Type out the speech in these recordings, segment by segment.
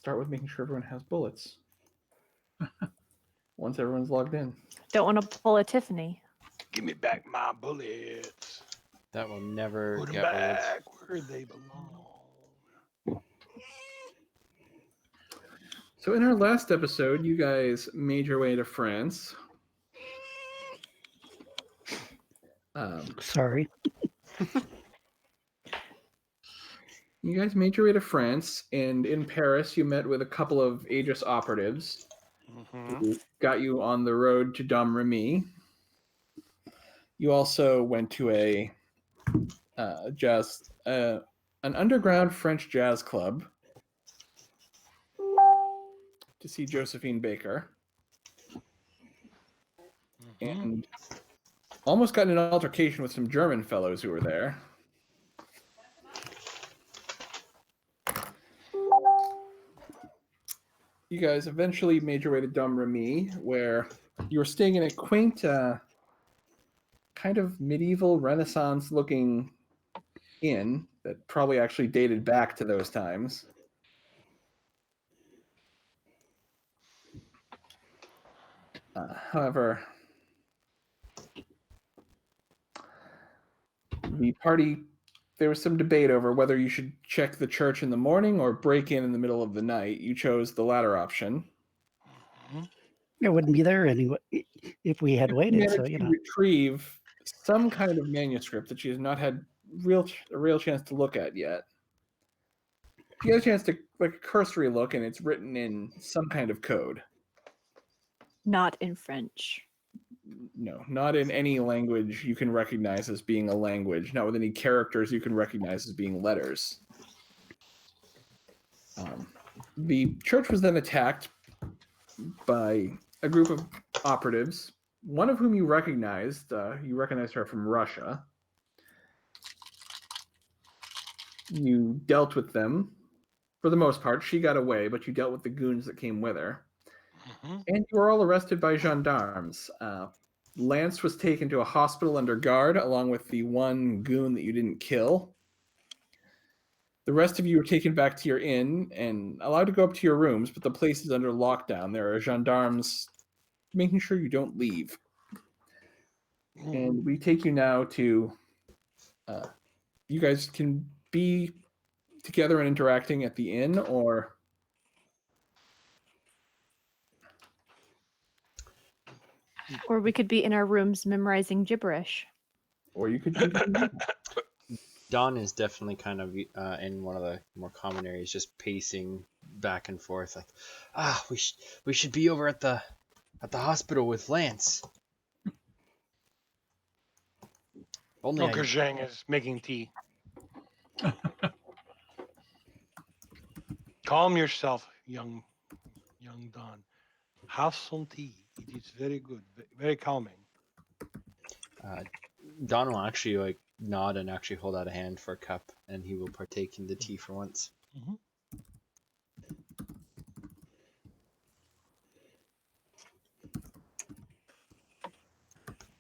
start with making sure everyone has bullets. Once everyone's logged in. Don't want to pull a Tiffany. Give me back my bullets. That will never Put them get old. back where they belong. So in our last episode, you guys made your way to France. Sorry. You guys made your way to France, and in Paris, you met with a couple of Aegis operatives who got you on the road to Domremy. You also went to an underground French jazz club to see Josephine Baker, and almost got in an altercation with some German fellows who were there. You guys eventually made your way to Domremy, where you were staying in a quaint, kind of medieval Renaissance-looking inn that probably actually dated back to those times. However, the party, there was some debate over whether you should check the church in the morning or break in the middle of the night. You chose the latter option. It wouldn't be there anyway if we had waited. So You retrieve some kind of manuscript that she has not had a real chance to look at yet. She had a chance to a cursory look, and it's written in some kind of code. Not in French. No, not in any language you can recognize as being a language. Not with any characters you can recognize as being letters. The church was then attacked by a group of operatives, one of whom you recognized. You recognized her from Russia. You dealt with them. For the most part, she got away, but you dealt with the goons that came with her. And you were all arrested by gendarmes. Lance was taken to a hospital under guard, along with the one goon that you didn't kill. The rest of you were taken back to your inn and allowed to go up to your rooms, but the place is under lockdown. There are gendarmes making sure you don't leave. And we take you now to... you guys can be together and interacting at the inn, or... Or we could be in our rooms memorizing gibberish. Or you could be... Don is definitely kind of in one of the more common areas, just pacing back and forth, like, we should be over at the hospital with Lance. Only Uncle Zheng is making tea. Calm yourself, young Don. Have some tea. It is very good, very calming. Don will actually nod and actually hold out a hand for a cup, and he will partake in the tea for once.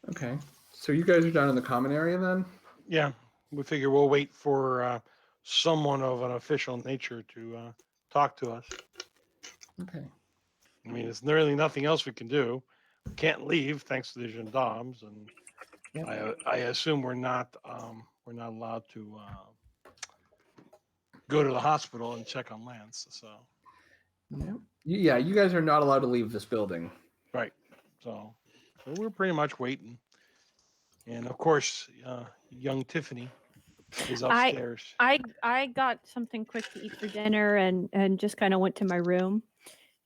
Okay, so you guys are down in the common area then? Yeah, we figure we'll wait for someone of an official nature to talk to us. Okay. I mean, there's really nothing else we can do. We can't leave thanks to the gendarmes, and I assume we're not allowed to go to the hospital and check on Lance. So yeah, you guys are not allowed to leave this building. Right. So we're pretty much waiting. And of course, young Tiffany is upstairs. I got something quick to eat for dinner and just kind of went to my room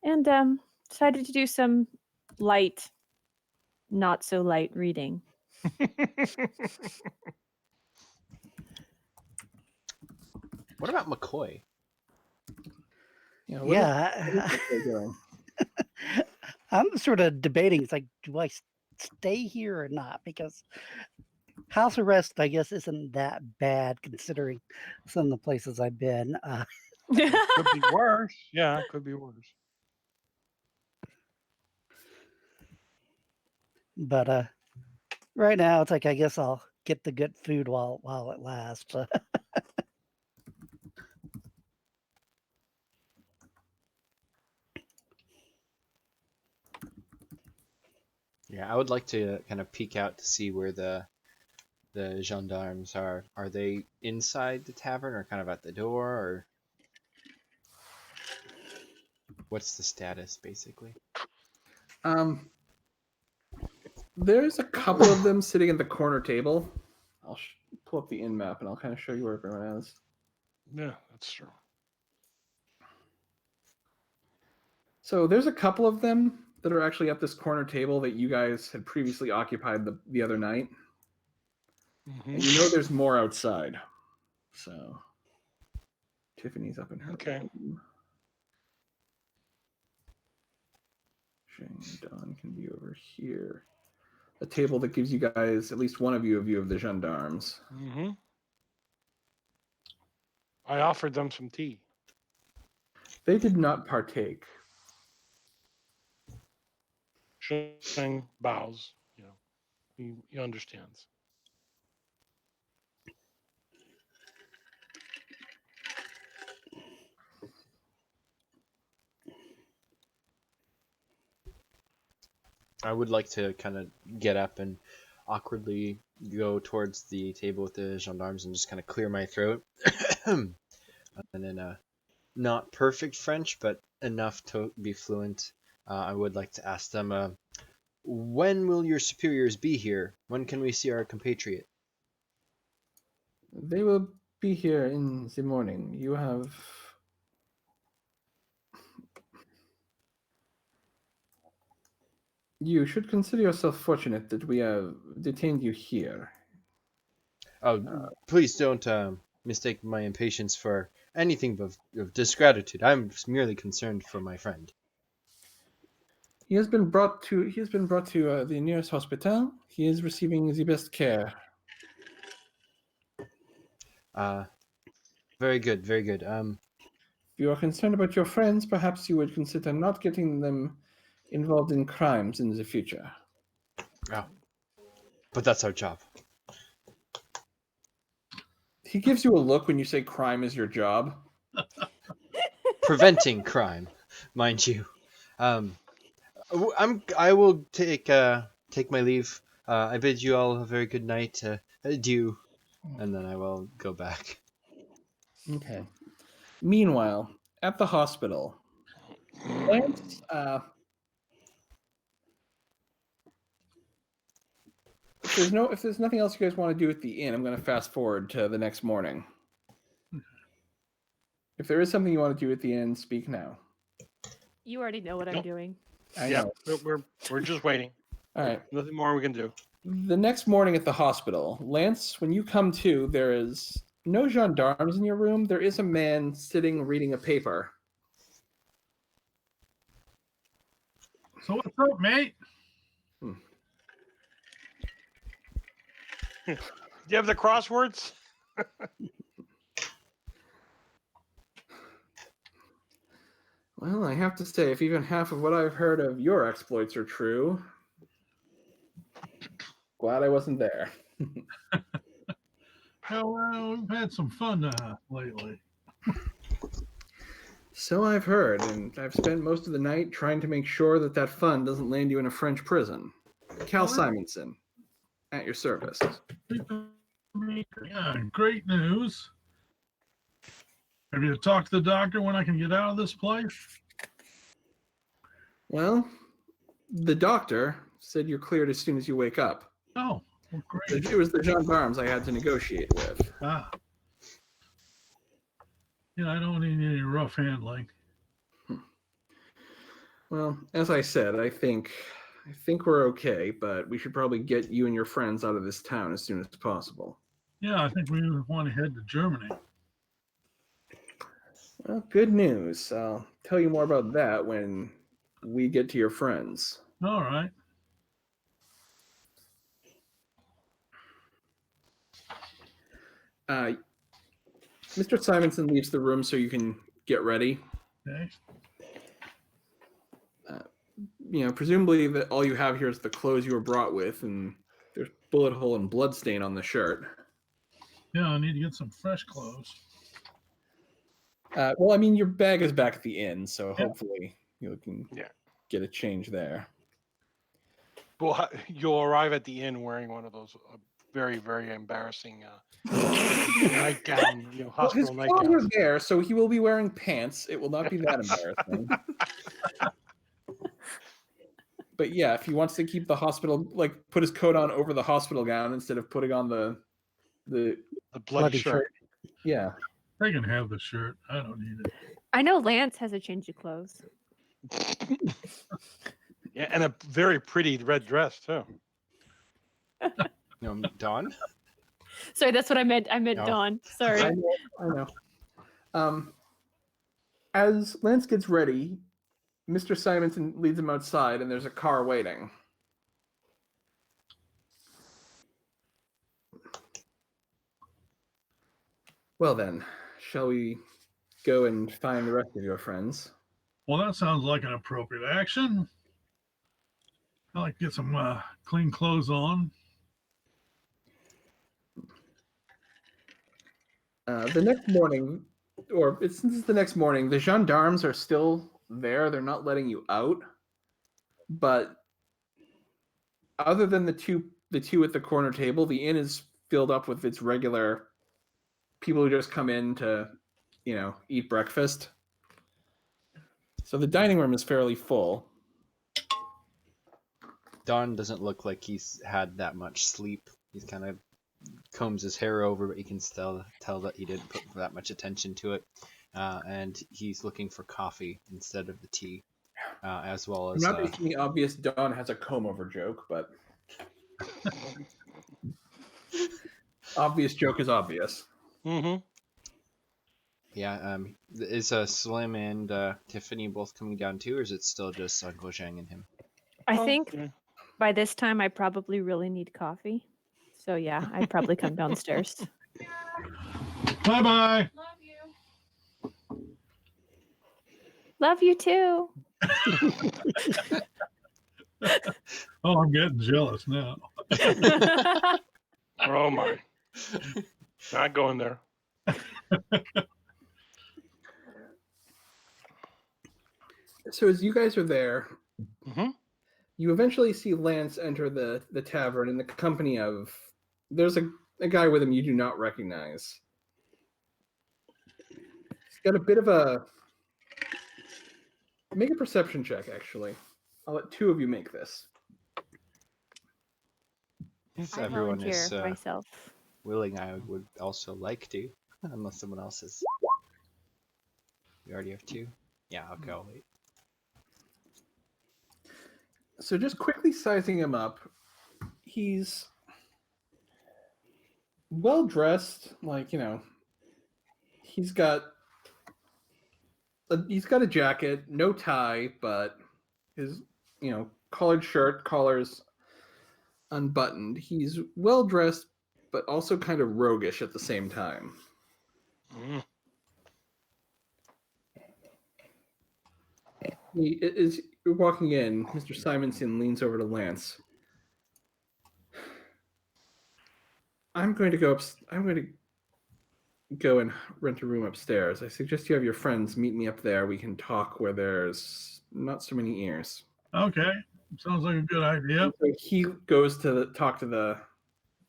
and decided to do some light, not so light reading. What about McCoy? I'm sort of debating. It's like, do I stay here or not? Because house arrest, I guess, isn't that bad considering some of the places I've been. Could be worse. Yeah, it could be worse. But right now, it's like, I guess I'll get the good food while it lasts. Yeah, I would like to kind of peek out to see where the gendarmes are. Are they inside the tavern or kind of at the door, or what's the status basically? There's a couple of them sitting at the corner table. I'll pull up the inn map and I'll kind of show you where everyone is. Yeah, that's true. So there's a couple of them that are actually at this corner table that you guys had previously occupied the other night. And you know there's more outside. So Tiffany's up in her room. Zheng, Don can be over here. A table that gives you guys, at least one of you, a view of the gendarmes. I offered them some tea. They did not partake. Zheng bows. You know, he understands. I would like to kind of get up and awkwardly go towards the table with the gendarmes and just kind of clear my throat. And in a not perfect French, but enough to be fluent, I would like to ask them, when will your superiors be here? When can we see our compatriot? They will be here in the morning. You have... You should consider yourself fortunate that we have detained you here. Oh, please don't mistake my impatience for anything of disgratitude. I'm merely concerned for my friend. He has been brought to the nearest hospital. He is receiving the best care. Very good, very good. If you are concerned about your friends, perhaps you would consider not getting them involved in crimes in the future. Oh, but that's our job. He gives you a look when you say crime is your job. Preventing crime, mind you. I will take my leave. I bid you all a very good night. Adieu, and then I will go back. Okay. Meanwhile, at the hospital, Lance, if there's nothing else you guys want to do at the inn, I'm going to fast forward to the next morning. If there is something you want to do at the inn, speak now. You already know what I'm doing. I know. We're just waiting. All right. Nothing more we can do. The next morning at the hospital, Lance, when you come to, there is no gendarmes in your room. There is a man sitting reading a paper. So what's up, mate? Do you have the crosswords? Well, I have to say, if even half of what I've heard of your exploits are true, glad I wasn't there. Well, we've had some fun lately. So I've heard, and I've spent most of the night trying to make sure that that fun doesn't land you in a French prison. Cal Simonson, at your service. Yeah, great news. Have you talked to the doctor when I can get out of this place? Well, the doctor said you're cleared as soon as you wake up. Oh, well, great. It was the gendarmes I had to negotiate with. Ah. Yeah, I don't need any rough handling. Well, as I said, I think we're okay, but we should probably get you and your friends out of this town as soon as possible. Yeah, I think we want to head to Germany. Well, good news. I'll tell you more about that when we get to your friends. All right. Mr. Simonson leaves the room so you can get ready. Okay. Presumably that all you have here is the clothes you were brought with, and there's bullet hole and blood stain on the shirt. Yeah, I need to get some fresh clothes. Well, I mean, your bag is back at the inn, so hopefully you can Yeah. get a change there. Well, you'll arrive at the inn wearing one of those very, very embarrassing nightgown, Well, his hospital clothes nightgowns. are there, so he will be wearing pants. It will not be that embarrassing. But yeah, if he wants to keep the hospital, like put his coat on over the hospital gown instead of putting on the The bloody Bloody shirt. yeah. They can have the shirt. I don't need it. I know Lance has a change of clothes. Yeah, and a very pretty red dress too. Dawn? Sorry, that's what I meant. I meant Oh. Dawn. I Sorry. know. As Lance gets ready, Mr. Simonson leads him outside, and there's a car waiting. Well then, shall we go and find the rest of your friends? Well, that sounds like an appropriate action. I like to get some clean clothes on. The next morning, since it's the next morning, the gendarmes are still there. They're not letting you out. But other than the two at the corner table, the inn is filled up with its regular people who just come in to, eat breakfast. So the dining room is fairly full. Don doesn't look like he's had that much sleep. He's kind of combs his hair over, but you can still tell that he didn't put that much attention to it. And he's looking for coffee instead of the tea, as well I'm as. not making the obvious Don has a comb-over joke, but obvious joke is obvious. Mm-hmm. Yeah, is Slim and Tiffany both coming down too, or is it still just Uncle Zheng and him? I think Okay. by this time I probably really need coffee. So yeah, I'd probably come downstairs. Bye-bye. Love you too. Oh, I'm getting jealous now. Oh my. Not going there. So as you guys are there, Mm-hmm. you eventually see Lance enter the tavern in the company of. There's a guy with him you do not recognize. He's got a bit of a. Make a perception check, actually. I'll let two of you make this. If I everyone volunteer is myself. willing, I would also like to, unless someone else is. We already have two. Yeah, okay, I'll wait. So just quickly sizing him up, he's well dressed, he's got a jacket, no tie, but his collared shirt, collars unbuttoned. He's well dressed, but also kind of roguish at the same time. Mm. As you're walking in, Mr. Simonson leans over to Lance. I'm going to go and rent a room upstairs. I suggest you have your friends meet me up there. We can talk where there's not so many ears. Okay. Sounds like a good idea. So he goes to talk to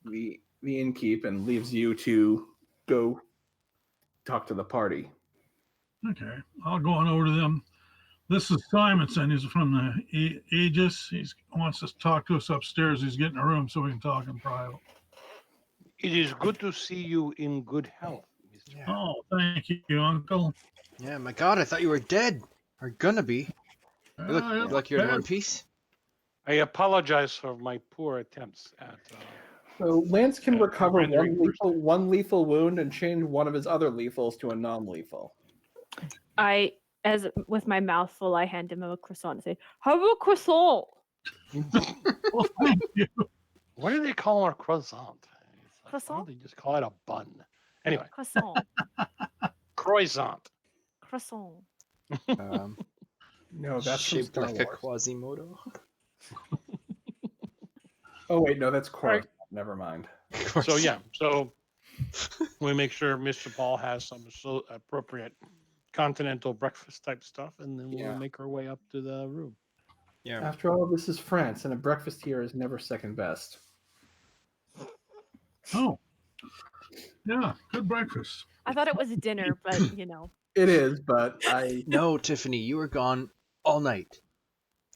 the innkeep and leaves you to go talk to the party. Okay. I'll go on over to them. This is Simonson. He's from the Aegis. He wants to talk to us upstairs. He's getting a room so we can talk in private. It is good to see you in good health, Mr. Yeah. Oh, thank you, Uncle. Yeah, my God, I thought you were dead. Or gonna be. You look like you're in one piece. I apologize for my poor attempts at. So Lance can recover rendering one lethal wound and change one of his other lethals to a non-lethal. As with my mouth full, I hand him a croissant and say, "Have a croissant." Well, thank you. What do they call our croissant? Why Croissant? don't they just call it a bun? Anyway, Croissant. croissant. Croissant. No, that's from shaped Star like a Wars. Quasimodo. Oh wait, no, that's Corey. Right. Never mind. So yeah, so we make sure Mr. Paul has some appropriate continental breakfast type stuff, and then we'll Yeah. make our way up to the room. Yeah. After all, this is France, and a breakfast here is never second best. Oh, yeah, good breakfast. I thought it was dinner, but It is, but I No, Tiffany, you were gone all night.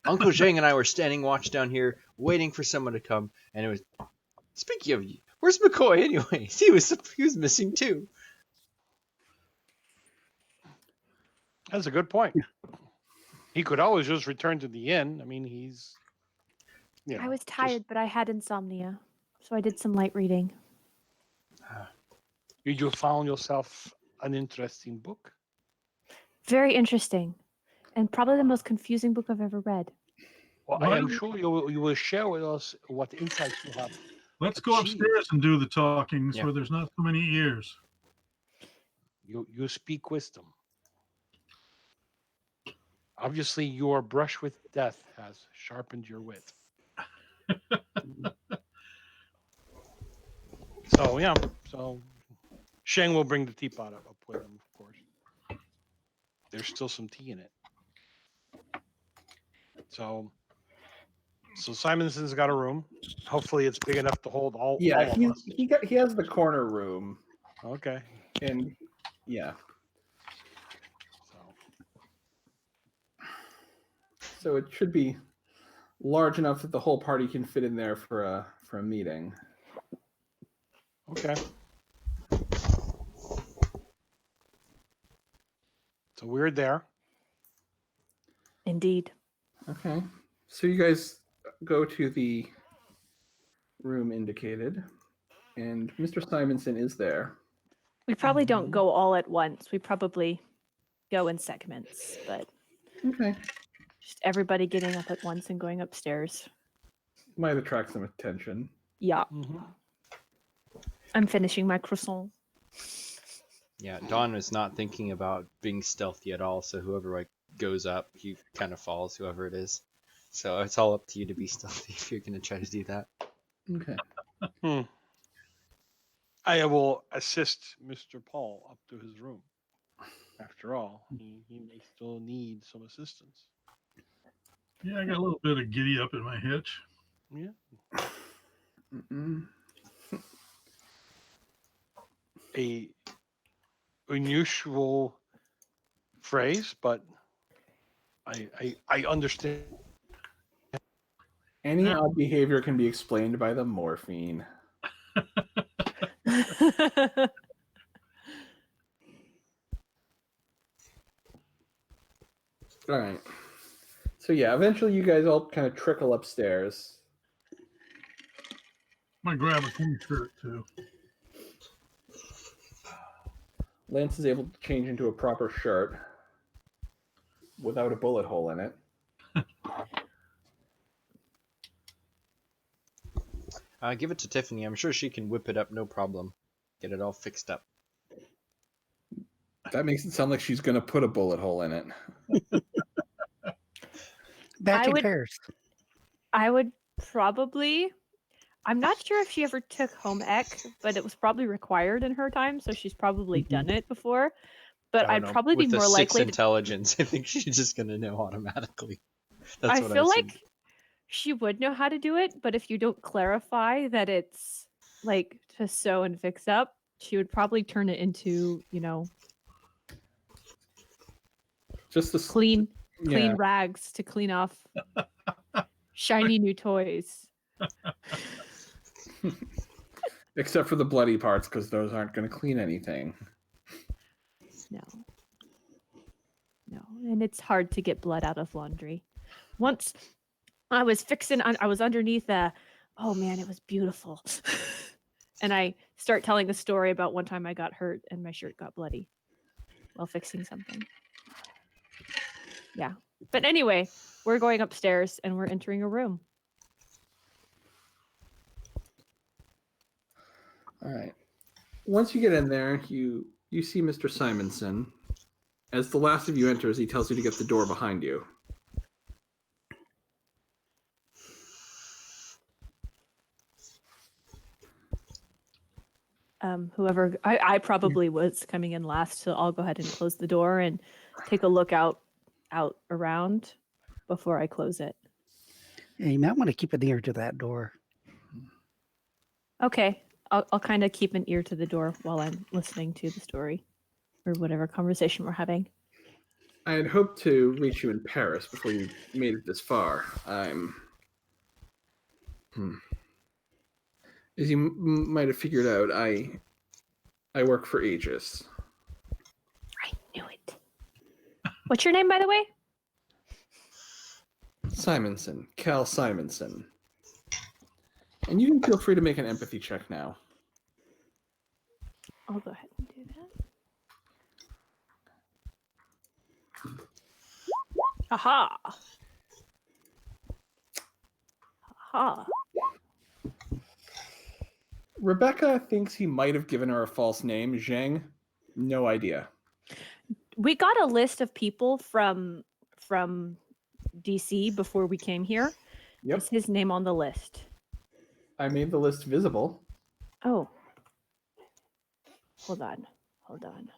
Uncle Zheng and I were standing watch down here, waiting for someone to come, and it was. Speaking of you, where's McCoy anyways? He was missing too. That's a good point. He could always just return to the inn. I mean, he's. I was tired, but I had insomnia, so I did some light reading. You found yourself an interesting book. Very interesting, and probably the most confusing book I've ever read. Well, Why I am don't- sure you will share with us what insights you have. Let's go upstairs and do the talking Yeah. where there's not so many ears. You speak wisdom. Obviously, your brush with death has sharpened your wit. So yeah, Zheng will bring the teapot up with him, of course. There's still some tea in it. So Simonson's got a room. Hopefully, it's big enough to hold all yeah, of us. he has the corner room, Okay. and yeah, so it should be large enough that the whole party can fit in there for a meeting. Okay. So we're there. Indeed. Okay, so you guys go to the room indicated, and Mr. Simonson is there. We probably don't go all at once. We probably go in segments, but Okay, just everybody getting up at once and going upstairs. might attract some attention. Yeah, Mm-hmm. I'm finishing my croissant. Yeah, Dawn is not thinking about being stealthy at all, so whoever goes up, he kind of follows whoever it is. So it's all up to you to be stealthy if you're gonna try to do that. Okay. I will assist Mr. Paul up to his room. After all, he may still need some assistance. Yeah, I got a little bit of giddy up in my hitch. Yeah. Mm-mm. A unusual phrase, but I understand. Any odd behavior can be explained by the morphine. All right. So yeah, eventually you guys all kind of trickle upstairs. Might grab a clean shirt too. Lance is able to change into a proper shirt without a bullet hole in it. Give it to Tiffany. I'm sure she can whip it up, no problem. Get it all fixed up. That makes it sound like she's going to put a bullet hole in it. Matching would- pairs. I would probably. I'm not sure if she ever took home ec, but it was probably required in her time, so she's probably done it before. But I I'd don't know. probably With be the more 6 likely to. intelligence, I think she's just gonna know automatically. That's I what feel assumed. like she would know how to do it, but if you don't clarify that it's like to sew and fix up, she would probably turn it into, Just to clean yeah. rags to clean off shiny new toys. Except for the bloody parts, because those aren't going to clean anything. No, and it's hard to get blood out of laundry. Once I was I was underneath oh man, it was beautiful. And I start telling a story about one time I got hurt and my shirt got bloody while fixing something. Yeah. But anyway, we're going upstairs and we're entering a room. All right. Once you get in there, you see Mr. Simonson. As the last of you enters, he tells you to get the door behind you. Whoever I probably was coming in last, so I'll go ahead and close the door and take a look out around before I close it. Yeah, you might want to keep an ear to that door. Okay, I'll kind of keep an ear to the door while I'm listening to the story or whatever conversation we're having. I had hoped to reach you in Paris before you made it this far. As you might have figured out, I work for Aegis. I knew it. What's your name, by the way? Simonson, Cal Simonson. And you can feel free to make an empathy check now. I'll go ahead and do that. Aha! Aha! Rebecca thinks he might have given her a false name, Zheng. No idea. We got a list of people from DC before we came here. Yep. Is his name on the list? I made the list visible. Oh. Hold on. Hold on.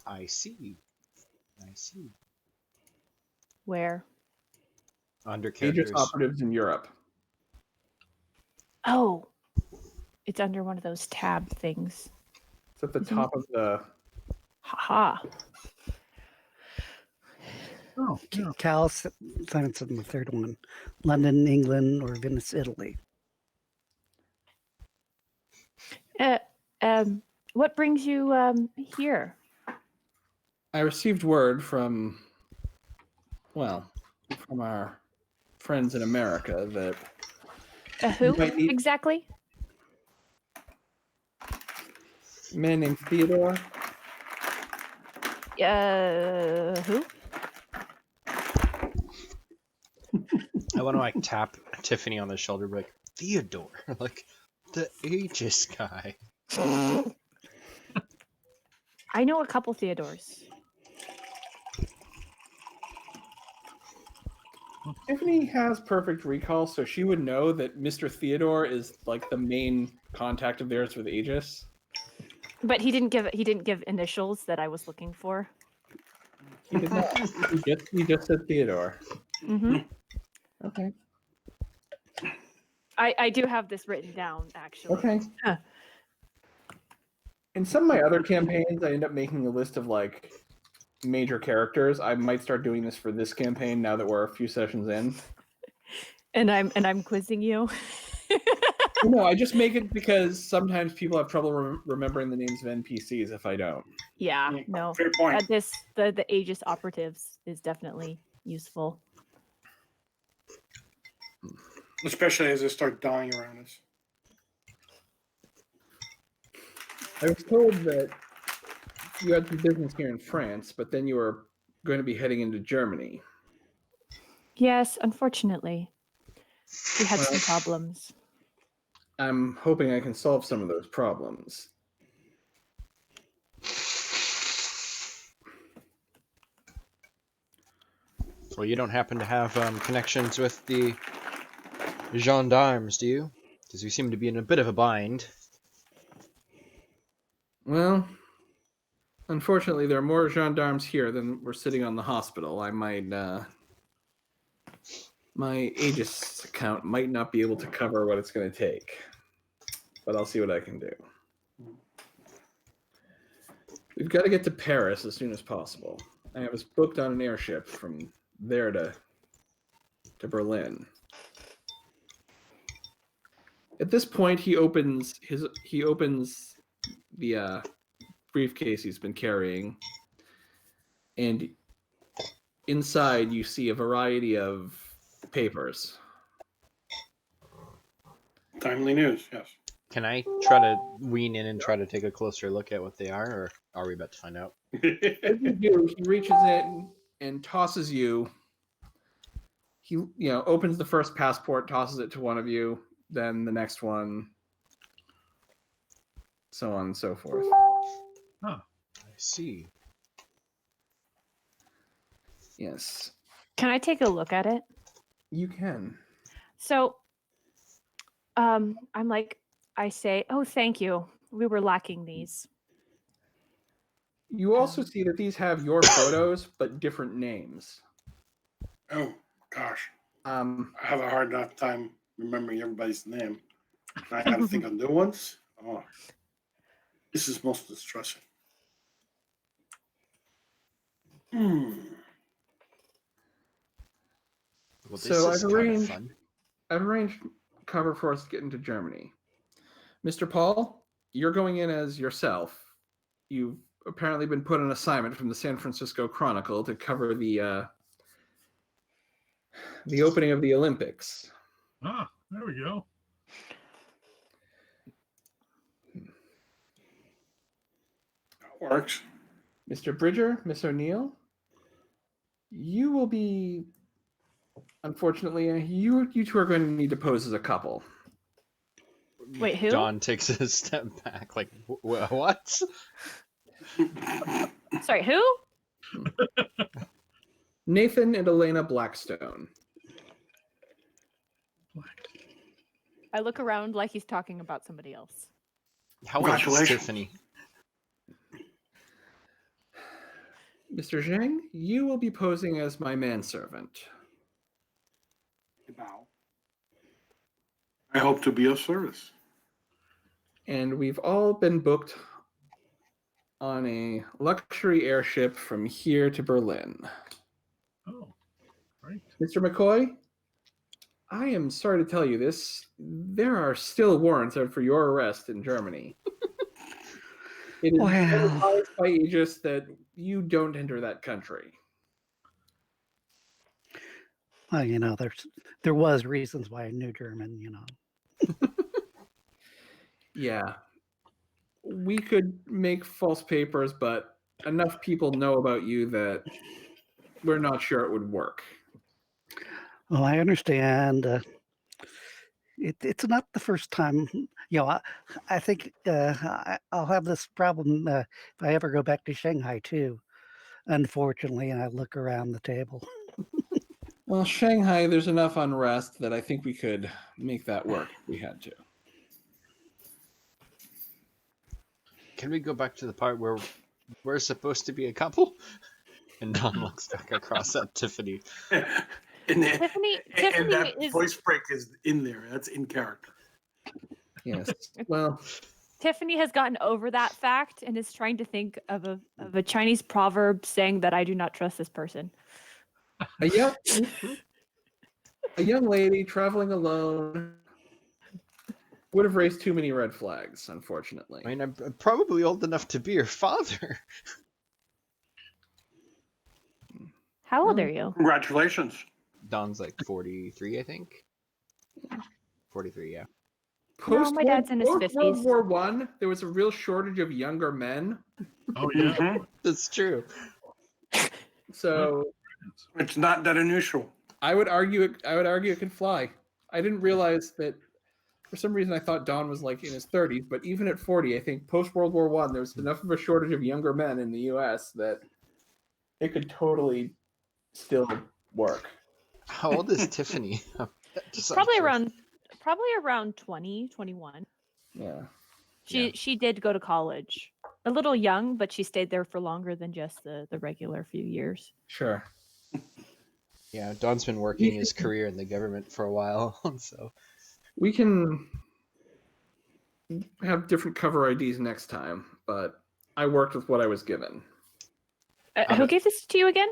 I see. I see. Where? Under Aegis characters. operatives in Europe. Oh. It's under one of those tab things. It's at the top of the... Haha. Oh, yeah. Cal Simonson, the third one. London, England, or Venice, Italy. What brings you here? I received word from our friends in America that Who You might need- exactly? a man named Theodore. Who? I want to like tap Tiffany on the shoulder, like Theodore, like the Aegis guy. I know a couple Theodores. Tiffany has perfect recall, so she would know that Mr. Theodore is like the main contact of theirs with Aegis. But he didn't give initials that I was looking for. He did not. He just said Theodore. Mm-hmm. Okay. I do have this written down, actually. Okay. Huh. In some of my other campaigns, I end up making a list of like major characters. I might start doing this for this campaign now that we're a few sessions in. And I'm quizzing you. No, I just make it because sometimes people have trouble remembering the names of NPCs if I don't. Yeah, no. Fair point. The Aegis operatives is definitely useful. Especially as they start dying around us. I was told that you had some business here in France, but then you were going to be heading into Germany. Yes, unfortunately. We had some Well- problems. I'm hoping I can solve some of those problems. Well, you don't happen to have connections with the gendarmes, do you? Because you seem to be in a bit of a bind. Well, unfortunately, there are more gendarmes here than were sitting on the hospital. My Aegis account might not be able to cover what it's going to take, but I'll see what I can do. We've got to get to Paris as soon as possible. I was booked on an airship from there to Berlin. At this point, he opens the briefcase he's been carrying, and inside you see a variety of papers. Timely news, yes. Can I try to wean in and try to take a closer look at what they are, or are we about to find out? As you do, he reaches in and tosses you. He, opens the first passport, tosses it to one of you, then the next one, so on and so forth. I see. Yes, Can I take a look at it? you can. So, I say, oh, thank you. We were lacking these. You also see that these have your photos, but different names. Oh, gosh. I Um, have a hard enough time remembering everybody's name. I got to think of new ones. Oh, this is most distressing. Hmm. Well, this So is I've kind of arranged- fun. I've arranged cover for us to get into Germany. Mr. Paul, you're going in as yourself. You've apparently been put on assignment from the San Francisco Chronicle to cover the opening of the Olympics. Ah, there we go. That works. Mr. Bridger, Miss O'Neill, you will be, unfortunately, you two are going to need to pose as a couple. Wait, who? Don takes a step back, like, what? Sorry, who? Nathan and Elena Blackstone. I look around like he's talking about somebody else. How old is Congratulations. Tiffany? Mr. Zheng, you will be posing as my manservant. Bow. I hope to be of service. And we've all been booked on a luxury airship from here to Berlin. Oh, great. Mr. McCoy, I am sorry to tell you this. There are still warrants out for your arrest in Germany. It is Wow. advised by Aegis that you don't enter that country. Well, you know, there was reasons why I knew German, you know. Yeah. We could make false papers, but enough people know about you that we're not sure it would work. Well, I understand. It's not the first time. You know, I think I'll have this problem if I ever go back to Shanghai too. Unfortunately, and I look around the table. Well, Shanghai, there's enough unrest that I think we could make that work if we had to. Can we go back to the part where we're supposed to be a couple? And Don looks back across at Tiffany. And Tiffany that is voice break is in there. That's in character. Yes. Well, Tiffany has gotten over that fact and is trying to think of a Chinese proverb saying that I do not trust this person. a young lady traveling alone would have raised too many red flags, unfortunately. I mean, I'm probably old enough to be your father. How old are you? Congratulations. Don's like 43, I think. 43, yeah. No, my dad's in his Post 50s. World War One, there was a real shortage of younger men. Oh, yeah. Mhm. That's true. So It's not that unusual. I would argue it could fly. I didn't realize that. For some reason, I thought Don was like in his 30s, but even at 40, I think post World War One, there was enough of a shortage of younger men in the U.S. that it could totally still work. How old is Tiffany? Just out of Probably around 20, 21. Yeah. She did go to college. A little young, but she stayed there for longer than just the regular few years. Sure. Yeah, Don's been working his career in the government for a while, so. We can have different cover IDs next time, but I worked with what I was given. Who gave this to you again?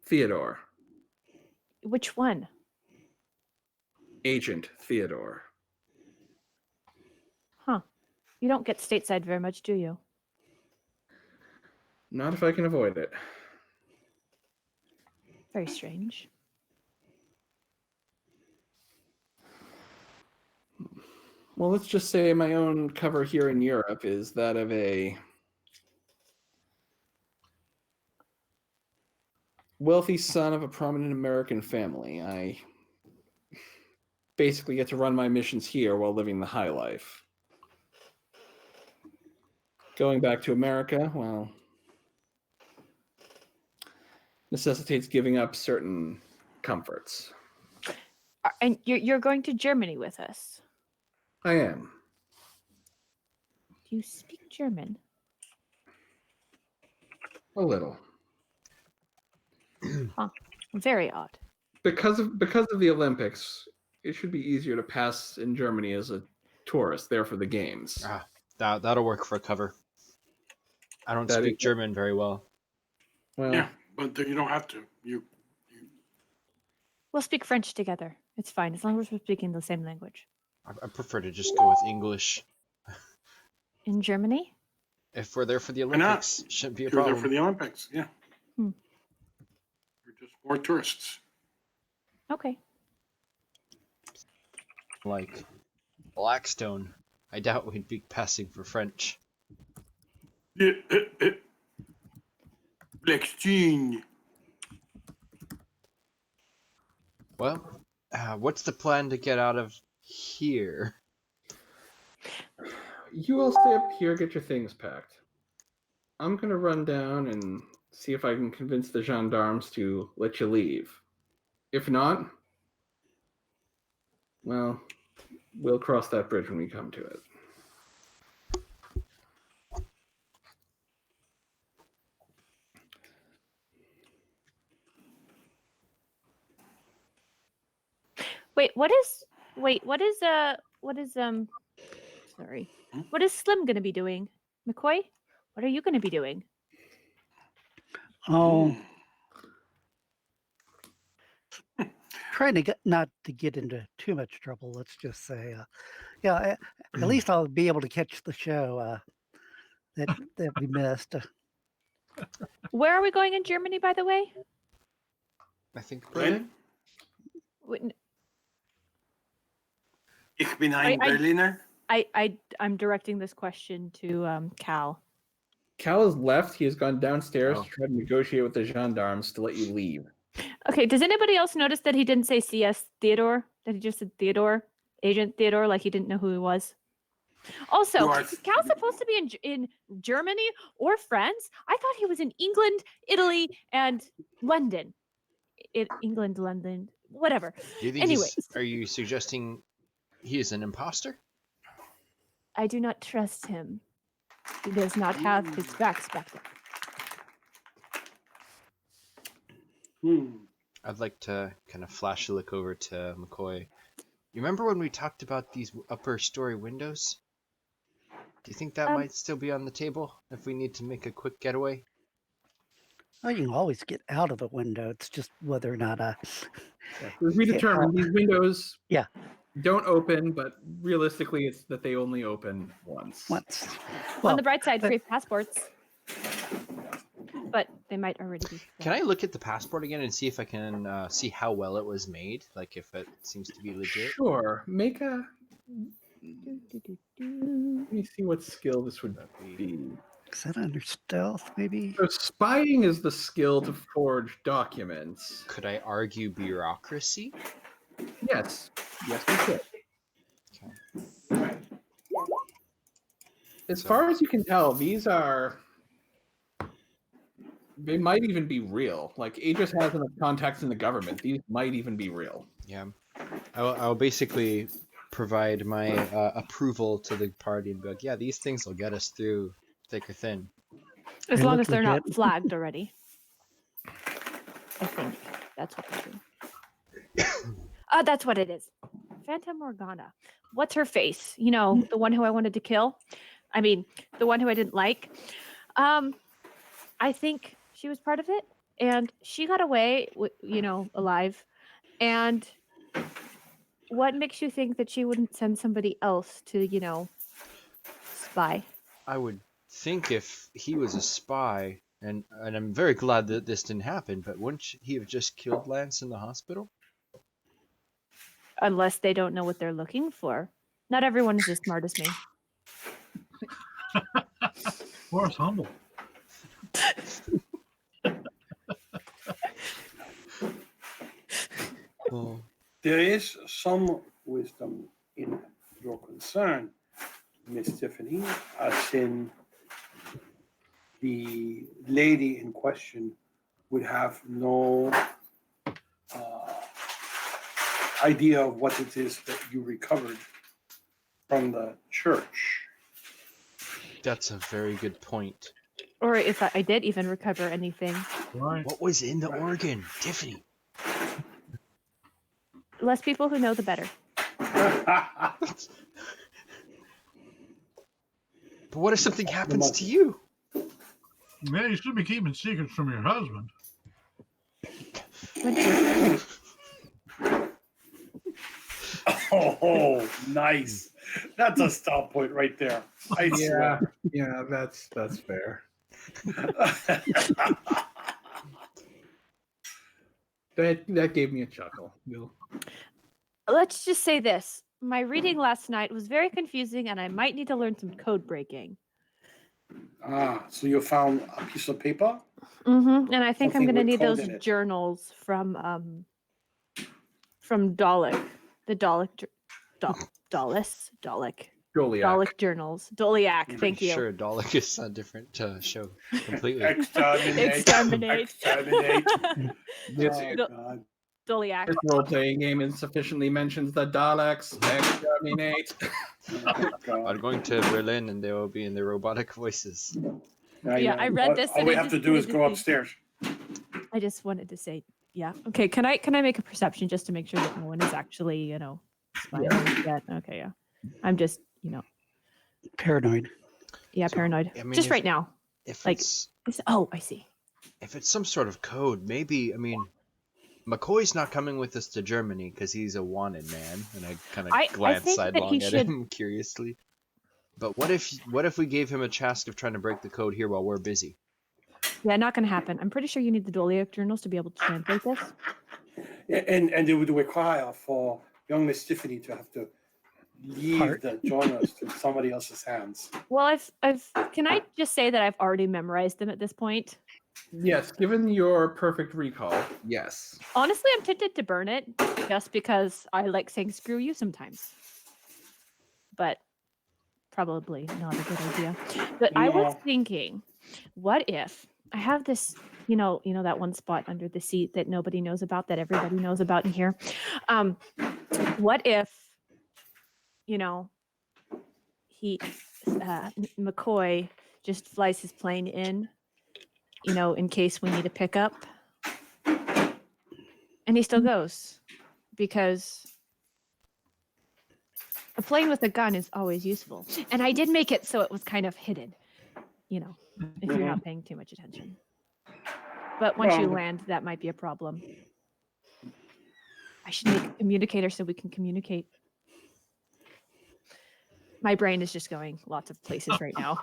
Theodore. Which one? Agent Theodore. Huh. You don't get stateside very much, do you? Not if I can avoid it. Very strange. Well, let's just say my own cover here in Europe is that of a wealthy son of a prominent American family. I basically get to run my missions here while living the high life. Going back to America, well, necessitates giving up certain comforts. And you're going to Germany with us. I am. Do you speak German? A little. Very odd. Because of the Olympics, it should be easier to pass in Germany as a tourist there for the games. Ah, that'll work for cover. I don't That speak is- German very well. Well, Yeah, but you don't have to. We'll speak French together. It's fine as long as we're speaking the same language. I prefer to just go with English. In Germany? If we're there for the Why not? Olympics, shouldn't be a You're there problem. for the Olympics. Yeah. Hmm. You're just more tourists. Okay. Like Blackstone, I doubt we'd be passing for French. Yeah. Blackstein. Well, what's the plan to get out of here? you all stay up here, get your things packed. I'm gonna run down and see if I can convince the gendarmes to let you leave. If not, well, we'll cross that bridge when we come to it. What is Slim gonna be doing? McCoy? What are you gonna be doing? Oh, trying to not to get into too much trouble. Let's just say, at least I'll be able to catch the show that we missed. Where are we going in Germany, by the way? I think Berlin? Wait, Ich bin ein I- Berliner. I'm directing this question to Cal. Cal has left. He has gone downstairs Oh. to try to negotiate with the gendarmes to let you leave. Okay, does anybody else notice that he didn't say CS Theodore? That he just said Theodore, Agent Theodore, like he didn't know who he was? Also, You are- is Cal supposed to be in Germany or France? I thought he was in England, Italy, and London. England, London, whatever. Do you think Anyways. are you suggesting he is an imposter? I do not trust him. He does not have his facts backed up. I'd like to kind of flash a look over to McCoy. You remember when we talked about these upper story windows? Do you think that might still be on the table if we need to make a quick getaway? Oh, you can always get out of the window. It's just whether or not As we determined, these windows Yeah. don't open, but realistically, it's that they only open once. once. On the bright side, but- free passports. But they might already be. Can I look at the passport again and see if I can see how well it was made? Like if it seems to be legit? Sure. Make a. Do-do-do-do. Let me see what skill this would be. Is that under stealth, maybe? So spying is the skill to forge documents. Could I argue bureaucracy? Yes. Yes, we could. As far as you can tell, these are. They might even be real. Like, Aegis has enough contacts in the government. These might even be real. Yeah. I'll basically provide my approval to the party and be like, yeah, these things will get us through thick or thin. As They long look as they're not legit. flagged already. I think that's what they do. That's what it is. Phantom Morgana. What's her face? You know, the one who I wanted to kill. I mean, the one who I didn't like. I think she was part of it, and she got away, alive. And what makes you think that she wouldn't send somebody else to, spy? I would think if he was a spy, and I'm very glad that this didn't happen, but wouldn't he have just killed Lance in the hospital? Unless they don't know what they're looking for. Not everyone is as smart as me. Forrest humble. Well, There is some wisdom in your concern, Miss Tiffany, as in the lady in question would have no idea of what it is that you recovered from the church. that's a very good point. Or if I did even recover anything. Right. What was in the organ, Tiffany? Less people who know, the better. But what if something happens to you? Man, you should be keeping secrets from your husband. Oh, nice. That's a stop point right there. I Yeah, swear. yeah, that's fair. That gave me a chuckle. Let's just say this. My reading last night was very confusing and I might need to learn some code breaking. So you found a piece of paper? And I think I'm Something going to with need code those in it. journals from Dalek. The Dalek Goliath. journals. Doliak, thank you. Sure, Dalek is a different show completely. Exterminate. Exterminate. Exterminate. This, Oh, Do- God. Doliak. this role-playing game insufficiently mentions the Daleks. Exterminate. Oh, God. I'm going to Berlin and they will be in their robotic voices. Yeah, I read this All and we I have to just do is wanted to go see- upstairs. I just wanted to say, yeah. Okay, can I make a perception just to make sure that no one is actually, spying yet? Okay, yeah. I'm just, Paranoid. yeah, So, paranoid. I mean, just if- right now. If Like- it's Oh, I see. if it's some sort of code, maybe McCoy's not coming with us to Germany because he's a wanted man, and I kind I of glance think that sidelong he at should- him curiously. But what if we gave him a task of trying to break the code here while we're busy? Yeah, not going to happen. I'm pretty sure you need the Doliak journals to be able to translate this. And it would require for young Miss Tiffany to have to leave Part. the journals to somebody else's hands. Well, can I just say that I've already memorized them at this point? Yes, given your perfect recall, yes. Honestly, I'm tempted to burn it just because I like saying screw you sometimes. But probably not a good idea. But I was No. thinking, what if I have this, that one spot under the seat that nobody knows about, that everybody knows about in here. What if, McCoy just flies his plane in, in case we need a pickup. And he still goes because a plane with a gun is always useful. And I did make it so it was kind of hidden, if you're not paying too much attention. But once you Well- land, that might be a problem. I should make a communicator so we can communicate. My brain is just going lots of places right now.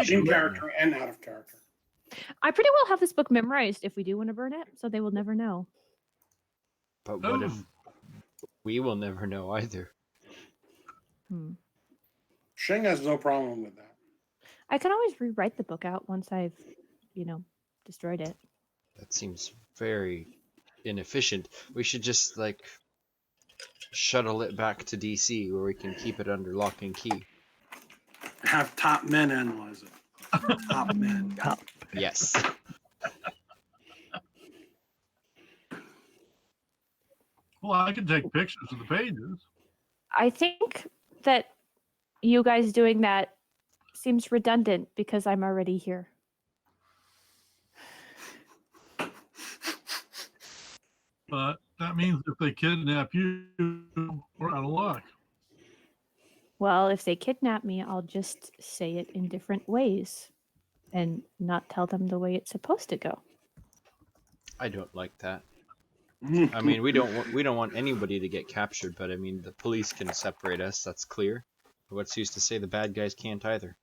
In character and out of character. I pretty well have this book memorized if we do want to burn it, so they will never know. But what if we will never know either? Zheng has no problem with that. I can always rewrite the book out once I've, destroyed it. That seems very inefficient. We should just shuttle it back to DC where we can keep it under lock and key. Have top men analyze it. Top men. Yes. Well, I can take pictures of the pages. I think that you guys doing that seems redundant because I'm already here. But that means if they kidnap you, we're out of luck. Well, if they kidnap me, I'll just say it in different ways and not tell them the way it's supposed to go. I don't like that. I mean, we don't want anybody to get captured, but I mean, the police can separate us. That's clear. But what's used to say the bad guys can't either?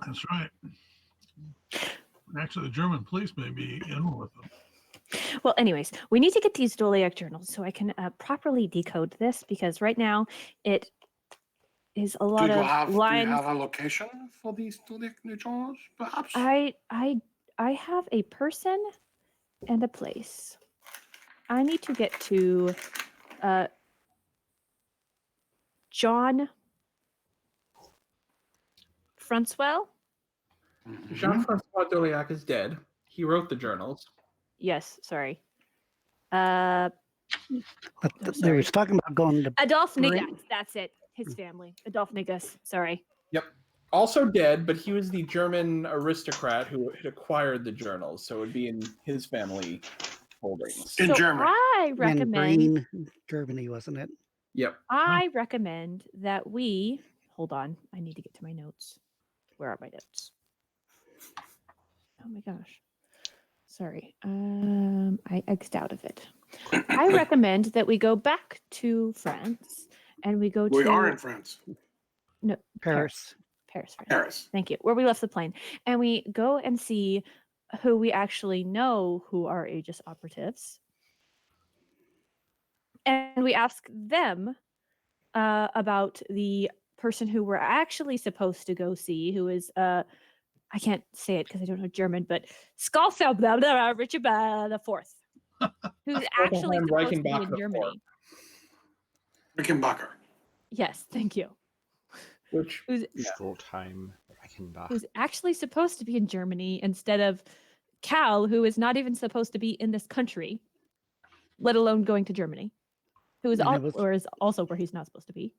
That's right. Actually, the German police may be in with them. Well, anyways, we need to get these Doliak journals so I can properly decode this because right now it is a lot Do you of have lines. a location for these two journals, perhaps? I have a person and a place. I need to get to John Francois. Jean-Francois Doliac is dead. He wrote the journals. Yes, sorry. But they sorry. was talking about going to Adolphe Right. Negas. That's it. His family. Adolphe Negas. Sorry. Yep. Also dead, but he was the German aristocrat who had acquired the journals, so it would be in his family holdings. In So Germany. I In recommend Green, Germany, wasn't it? Yep. I recommend that we hold on. I need to get to my notes. Where are my notes? Oh my gosh. Sorry. I X'd out of it. I recommend that we go back to France and we go We to are in France. no Paris. Paris, France. Paris. Thank you. Where we left the plane. And we go and see who we actually know who are Aegis operatives. And we ask them about the person who we're actually supposed to go see, who is I can't say it because I don't know German, but Skalfeld Richard the Fourth, who's actually Wilhelm supposed to be Reichenbach in the Germany. Rickenbacker. Yes, thank you. Which Who's Strotheim Reichenbach. who's actually supposed to be in Germany instead of Cal, who is not even supposed to be in this country, let alone going to Germany, who is And it was- or is also where he's not supposed to be.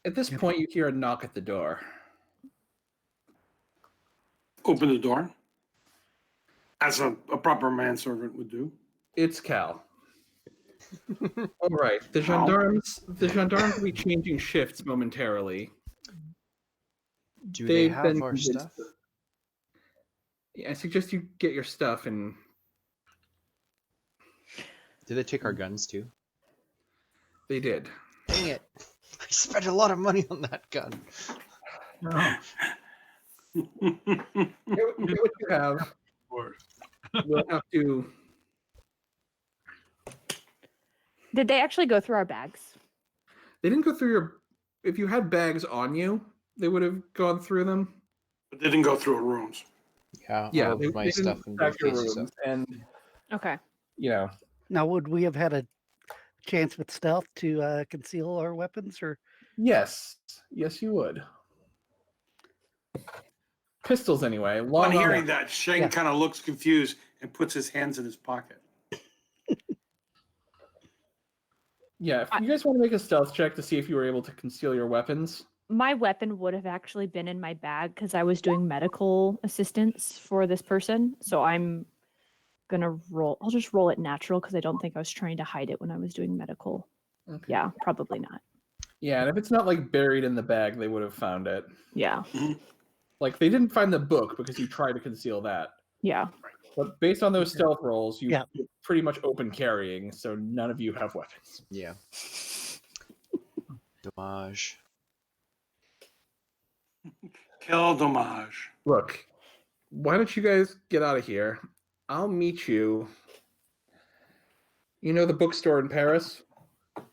at this Yep. point you hear a knock at the door. Open the door. As a proper manservant would do. It's Cal. All right. The Cal? gendarmes will be changing shifts momentarily. Do they They've have been our convinced- stuff? Yeah, I suggest you get your stuff and Did they take our guns too? they did. Dang it! I spent a lot of money on that gun. Yeah, Get what you have. of course. We'll have to. Did they actually go through our bags? They didn't go through your. If you had bags on you, they would have gone through them. But they didn't go through rooms. Yeah, Yeah, all they, of my they stuff didn't in track both your cases. rooms, and Okay. you know, Now, would we have had a chance with stealth to conceal our weapons, or yes, you would. Pistols, anyway. On Long hearing arm. that, Zheng Yeah. kind of looks confused and puts his hands in his pocket. Yeah, if you guys want to make a stealth check to see if you were able to conceal your weapons. My weapon would have actually been in my bag because I was doing medical assistance for this person. So I'm gonna roll. I'll just roll it natural because I don't think I was trying to hide it when I was doing medical. Okay. Yeah, probably not. Yeah, and if it's not like buried in the bag, they would have found it. Yeah, Like they didn't find the book because you tried to conceal that. yeah. But based on those stealth rolls, you Yeah. you're pretty much open carrying, so none of you have weapons. Yeah. Dommage. Quel dommage. Look, why don't you guys get out of here? I'll meet you. You know the bookstore in Paris? I'll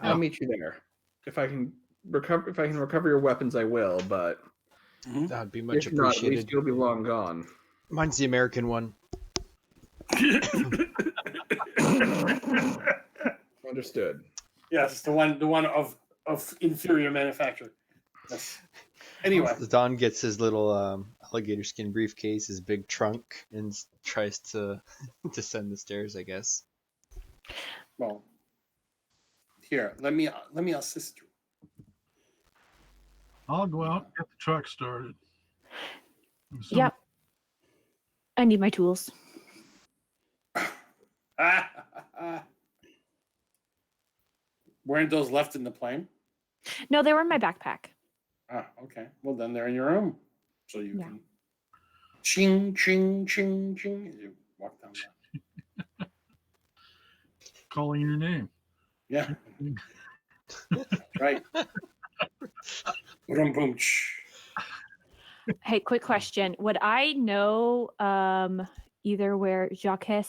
Yeah. meet you there. If I can recover your weapons, I will, but That would be much if not, at least appreciated. you'll be long gone. Mine's the American one. Understood. Yes, the one of inferior manufacture. Yes. Anyway, Don gets his little alligator skin briefcase, his big trunk, and tries to descend the stairs, I guess. well, here, let me assist you. I'll go out and get the truck started. So, Yep. I need my tools. Weren't those left in the plane? No, they were in my backpack. Ah, okay. Well, then they're in your room, so you Yeah. can ching ching ching ching as you walk down there. calling your name. Yeah, right. Boom boom. Ch. Hey, quick question. Would I know either where Jacques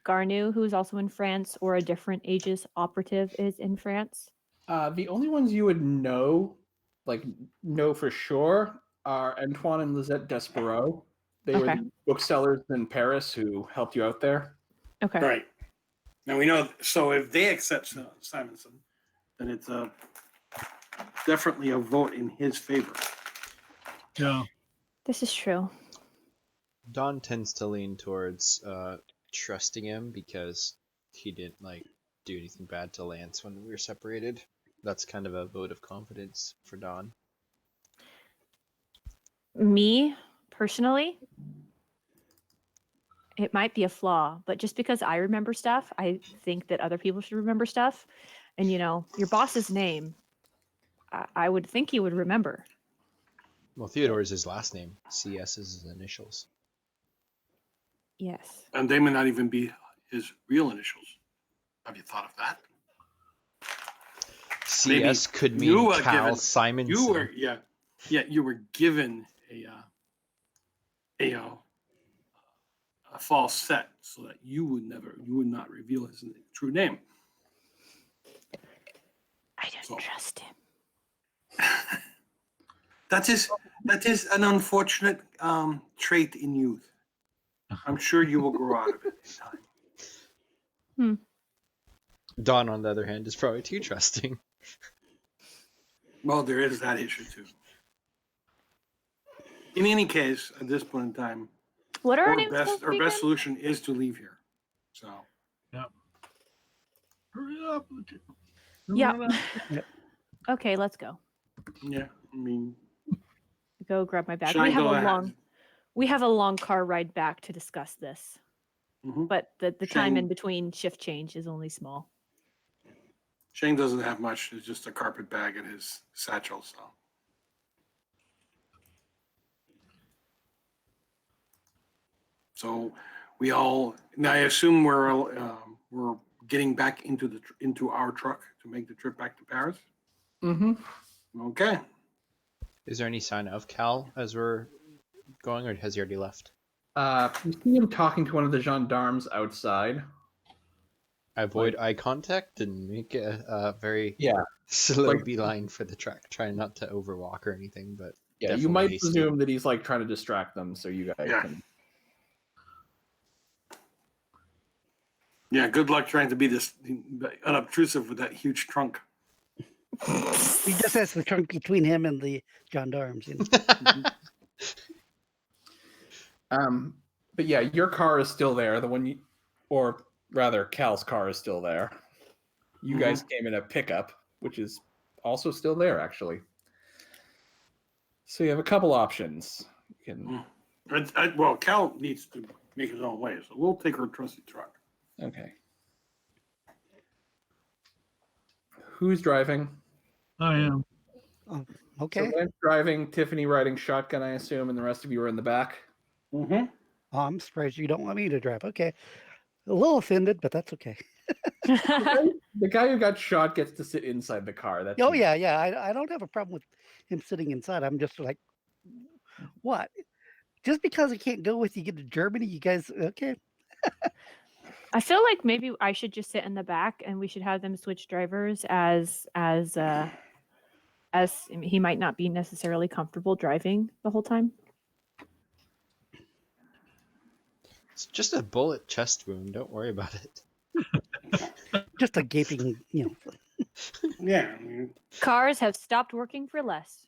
Garnou, who's also in France, or a different Aegis operative is in France? The only ones you would know for sure, are Antoine and Lisette Despereaux. They were Okay. the booksellers in Paris who helped you out there. Okay. Right. Now we know. So if they accept Simonson, then it's definitely a vote in his favor. Yeah. This is true. Don tends to lean towards trusting him because he didn't do anything bad to Lance when we were separated. that's kind of a vote of confidence for Dawn. Me, personally, it might be a flaw, but just because I remember stuff, I think that other people should remember stuff. And, your boss's name, I would think he would remember. Well, Theodore is his last name. CS is his initials. Yes. And they may not even be his real initials. Have you thought of that? CS could you mean were Cal given- Simonson. You were, you were given a false set so that you would not reveal his true name. I don't So- trust him. That is an unfortunate trait in youth. I'm sure you will grow out of it in time. Dawn, on the other hand, is probably too trusting. Well, there is that issue too. In any case, at this point in time, What are our our names? best supposed to be solution is to leave here. So Hurry up. Yeah. Run out. again? Okay, let's go. yeah, I mean, Go grab my bag. Shine, go ahead. We have a long car ride back to discuss this, Mhm. but the time in Shane- between shift change is only small. Shane doesn't have much. It's just a carpet bag in his satchel. So we all now. I assume we're getting back into our truck to make the trip back to Paris. Mm-hmm. Okay. Is there any sign of Cal as we're going, or has he already left? You see him talking to one of the gendarmes outside. I avoid eye contact and make a very Yeah. slow Like- beeline for the truck, trying not to overwalk or anything. But Yeah, you definitely might hasty. presume that he's like trying to distract them, so you guys Yeah. can. Yeah. Good luck trying to be this unobtrusive with that huge trunk. He just has the trunk between him and the gendarmes. But yeah, your car is still there. The one you, or rather, Cal's car is still there. You guys came in a pickup, which is also still there, actually. So you have a couple options. You can, Well, Cal needs to make his own way, so we'll take our trusty truck. okay. Who's driving? I am. Okay. So Lance driving, Tiffany riding shotgun, I assume, and the rest of you are in the back. Mm-hmm. Oh, I'm surprised you don't want me to drive. Okay. A little offended, but that's okay. The guy who got shot gets to sit inside the car. That's Oh, easy. yeah. I don't have a problem with him sitting inside. I'm just like, what? Just because I can't go with you get to Germany, you guys, okay. I feel like maybe I should just sit in the back, and we should have them switch drivers as he might not be necessarily comfortable driving the whole time. It's just a bullet chest wound. Don't worry about it. Just a gaping, Yeah. I mean, Cars have stopped working for less.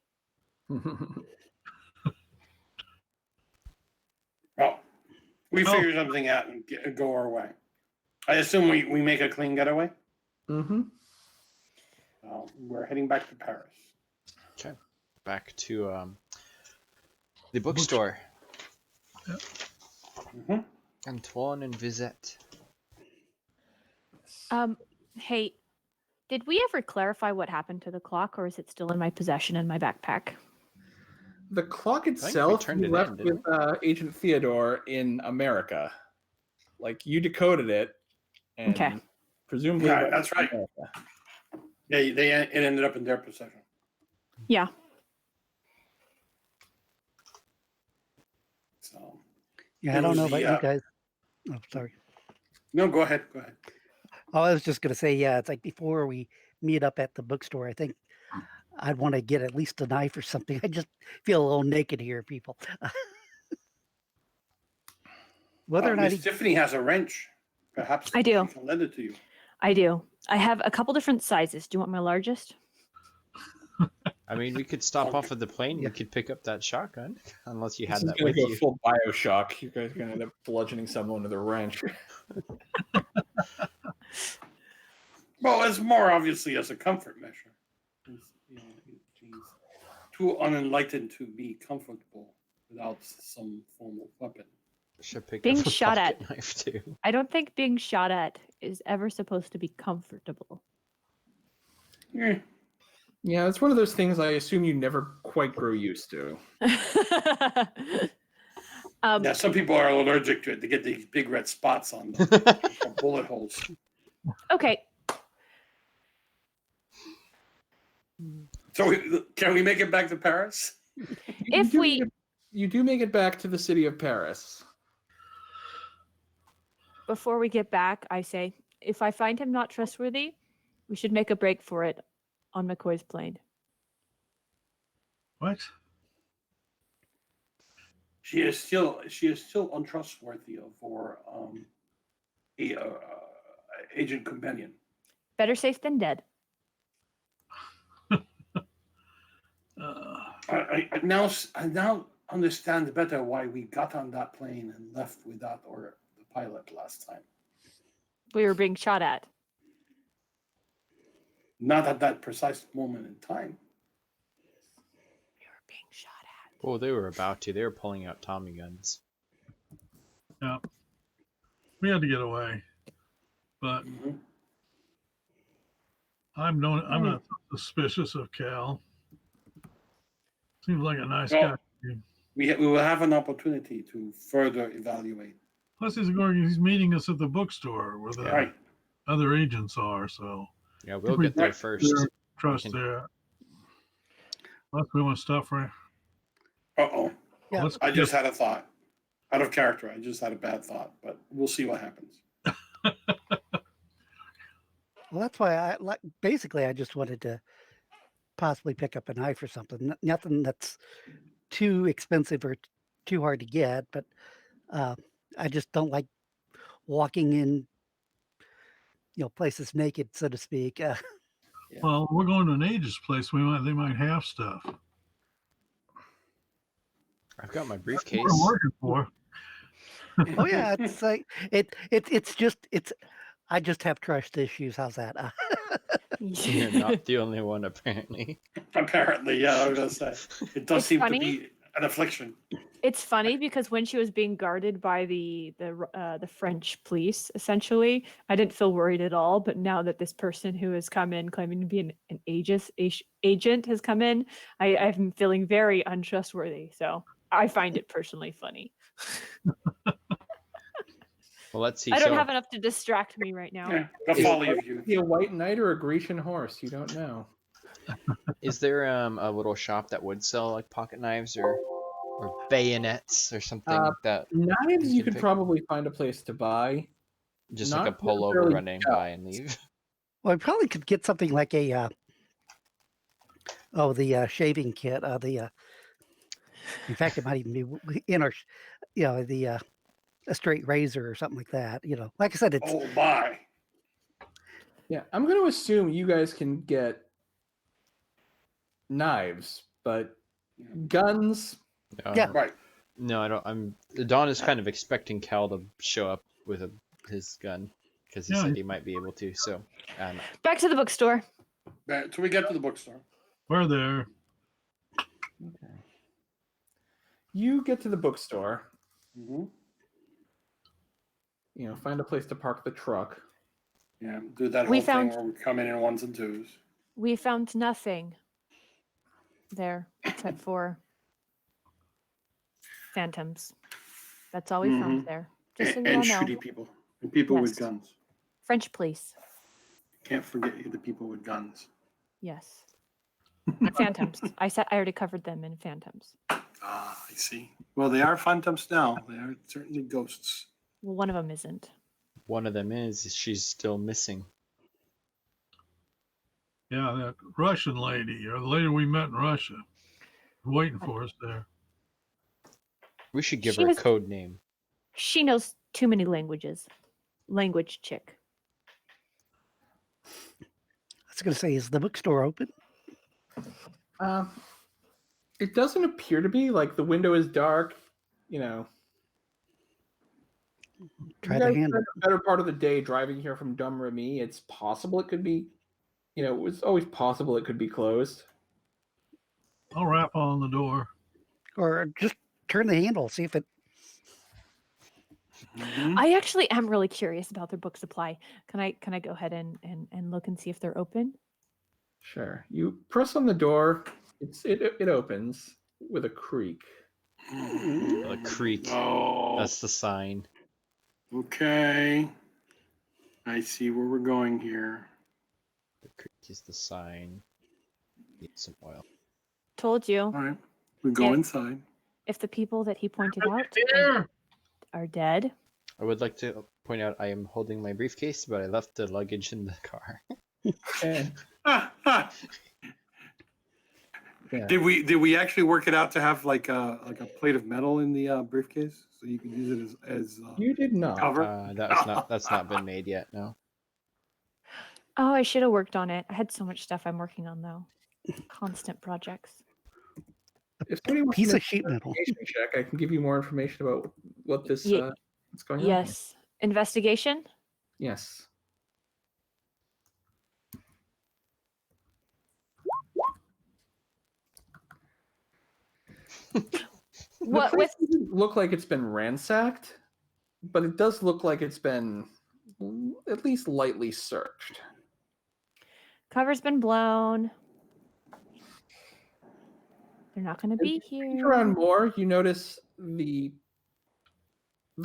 well, we figure something out and go our way. I assume we make a clean getaway. Mm-hmm. We're heading back to Paris. Okay, back to the bookstore. Mm-hmm. Antoine and Visette. Hey, did we ever clarify what happened to the clock, or is it still in my possession in my backpack? The clock we itself turned you it left in, didn't with Agent Theodore in America. Like, you decoded it. And Okay. presumably Yeah, left that's in right. America. Yeah, it ended up in their possession. Yeah. So Yeah, I It don't was know the, about you guys. Oh, sorry. no, go ahead. Go ahead. I was just going to say, yeah, it's like before we meet up at the bookstore, I think I'd want to get at least a knife or something. I just feel a little naked here, people. Whether or not Miss he, Tiffany has a wrench. Perhaps I do. She can lend it to you. I do. I have a couple different sizes. Do you want my largest? I mean, we could stop Okay. off at the plane. Yeah. We could pick up that shotgun, unless you This had is that gonna with go you. full Bioshock. You guys are gonna end up bludgeoning someone with a wrench. Well, it's more obviously as a comfort measure. too unenlightened to be comfortable without some form of weapon. Should pick Being up a shot pocket at. knife too. I don't think being shot at is ever supposed to be comfortable. Yeah. Yeah, it's one of those things I assume you never quite grow used to. Yeah, some people are allergic to it. They get these big red spots on them, or bullet holes. Okay. So can we make it back to Paris? If we You do make it back to the city of Paris. Before we get back, I say, if I find him not trustworthy, we should make a break for it on McCoy's plane. What? She is still untrustworthy for agent companion. Better safe than dead. I now understand better why we got on that plane and left without the pilot last time. We were being shot at. Not at that precise moment in time. We were being shot at. Oh, they were about to. They were pulling out Tommy guns. Yeah. We had to get away. But Mhm. I'm not suspicious of Cal. Seems like a nice Well, guy. We will have an opportunity to further evaluate. Plus, he's meeting us at the bookstore where the Right. other agents are. So Yeah, we'll we- get there Right. first. there's trust can- there. Unless we want to stop right. Uh-oh. Yeah. Let's I just had a thought. Out of character, I just had a bad thought, but we'll see what happens. Well, that's why I just wanted to possibly pick up a knife or something. Nothing that's too expensive or too hard to get, but I just don't like walking in, places naked, so to speak. Well, we're going to an Aegis place. They might have stuff. I've got my What briefcase. I'm working for. Oh yeah, it's like I just have trust issues. How's that? You're not the only one, apparently. Apparently, yeah, I was gonna say. It does It's seem funny. to be an affliction. It's funny because when she was being guarded by the French police, essentially, I didn't feel worried at all. But now that this person who has come in claiming to be an agent has come in, I'm feeling very untrustworthy. So I find it personally funny. Well, let's see. I don't So, have enough to distract me right now. Yeah, the folly of youth. Be a white knight or a Grecian horse, you don't know. is there a little shop that would sell like pocket knives or bayonets or something like that? Knives You you can could pick- probably find a place to buy. Just like a not pull over, necessarily running shop. by and leave. Well, I probably could get something like a the shaving kit. In fact, it might even be in our, a straight razor or something like that. Like I said, it's Oh my. Yeah, I'm going to assume you guys can get knives, but guns. No, Yeah. Right. No, I don't. Don is kind of expecting Cal to show up with his gun because he Yeah. said he might be able to. So, I don't know. Back to the bookstore. Right, till we get to the bookstore. We're there. Okay. You get to the bookstore. Mm-hmm. Find a place to park the truck. Yeah, do that We whole found- thing where we come in ones and twos. We found nothing there except for phantoms. That's all we found Mhm. there. Just so you all And know. shooty people. And people with Yes. guns. French police. Can't forget the people with guns. Yes. Phantoms. I already covered them in phantoms. Ah, I see. Well, they are phantoms now. They are certainly ghosts. Well, one of them isn't. One of them is she's still missing. Yeah, that Russian lady or the lady we met in Russia, waiting for us there. We should give She her a was- code name. She knows too many languages. Language chick. I was going to say, is the bookstore open? It doesn't appear to be. Like the window is dark. Try you the guys hand. spent the better part of the day driving here from Domremy. It's possible it could be. It's always possible it could be closed. I'll rap on the door. Or just turn the handle, see if it. Mhm. I actually am really curious about their book supply. Can I go ahead and look and see if they're open? Sure. You press on the door. It opens with a creak. A creak. Oh, That's the sign. okay. I see where we're going here. The creak is the sign. Need some oil. Told you. All right, we go Yeah. inside. If the people that he pointed out Here. are dead, I would like to point out I am holding my briefcase, but I left the luggage in the car. And yeah. Did we actually work it out to have like a plate of metal in the briefcase so you can use it as You did not. cover? That's not been made yet. No. oh, I should have worked on it. I had so much stuff I'm working on though. Constant projects. If somebody wants Piece to of make sheet an metal. investigation check, I can give you more information about what this Ye- what's going on. here. Yes. Investigation? Yes. What the with place doesn't look like it's been ransacked, but it does look like it's been at least lightly searched. cover's been blown. They're not gonna be Look here. around more, you notice the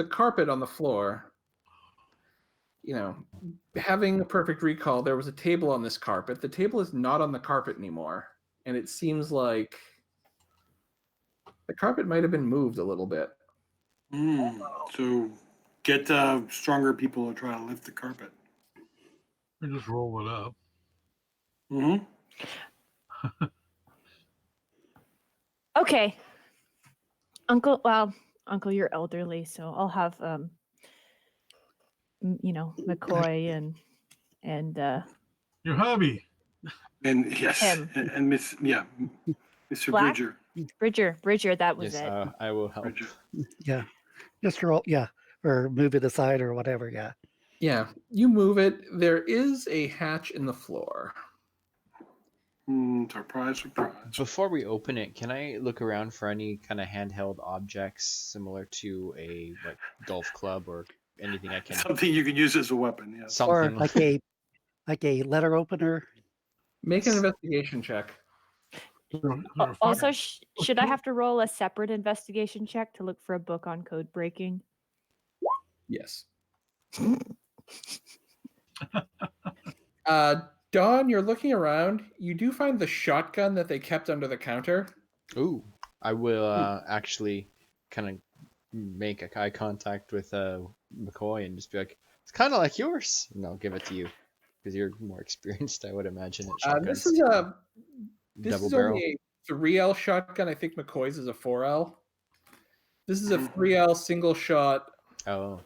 carpet on the floor. You know, having a perfect recall, there was a table on this carpet. The table is not on the carpet anymore, and it seems like the carpet might have been moved a little bit. So get stronger people to try to lift the carpet. We just roll it up. Mm-hmm. Okay. Uncle, you're elderly, so I'll have McCoy and Your hubby. And yes, Him. and Mr. Black? Bridger. Bridger, that was Yes, it. I will help. Bridger. Yeah. Just roll. Yeah. Or move it aside or whatever. Yeah. Yeah, you move it. There is a hatch in the floor. Surprise, surprise. Before we open it, can I look around for any kind of handheld objects similar to a golf club or anything I can? Something you can use as a weapon. Yes. Or Something like a letter opener. Make an investigation check. Also, should I have to roll a separate investigation check to look for a book on code breaking? Yes. Dawn, you're looking around. You do find the shotgun that they kept under the counter. Ooh, I will actually kind of make eye contact with McCoy and just be like, "It's kind of like yours," and I'll give it to you because you're more experienced, I would imagine. At shotguns. This is double barrel. only a 3L shotgun. I think McCoy's is a 4L. This is a 3L single shot. Oh,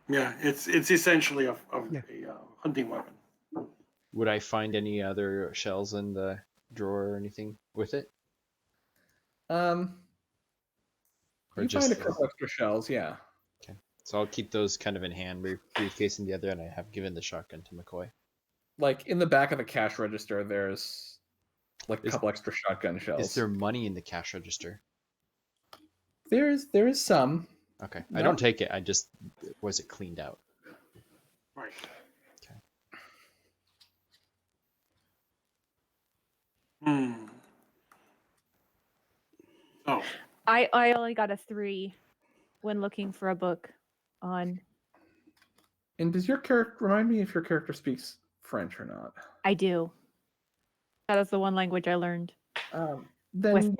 Yeah, it's essentially a hunting weapon. would I find any other shells in the drawer or anything with it? Or You just find a couple extra shells, yeah. Okay, so I'll keep those kind of in hand, briefcase in the other, and I have given the shotgun to McCoy. Like in the back of the cash register, there's like a Is- couple extra shotgun shells. Is there money in the cash register? There is some. Okay, I No. don't take it. I just was it cleaned out. Right. Okay. Oh, I only got a 3 when looking for a book on. And does your character remind me if your character speaks French or not? I do. That is the one language I learned. Then With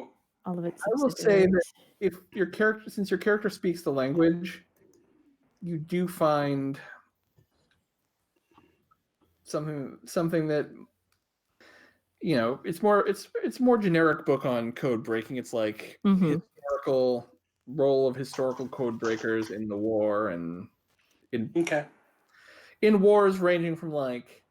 all of its. I will say that subsidiaries. if since your character speaks the language, you do find something that it's more generic book on code breaking. It's like Mhm. historical role of historical code breakers in the war and okay. in wars ranging from like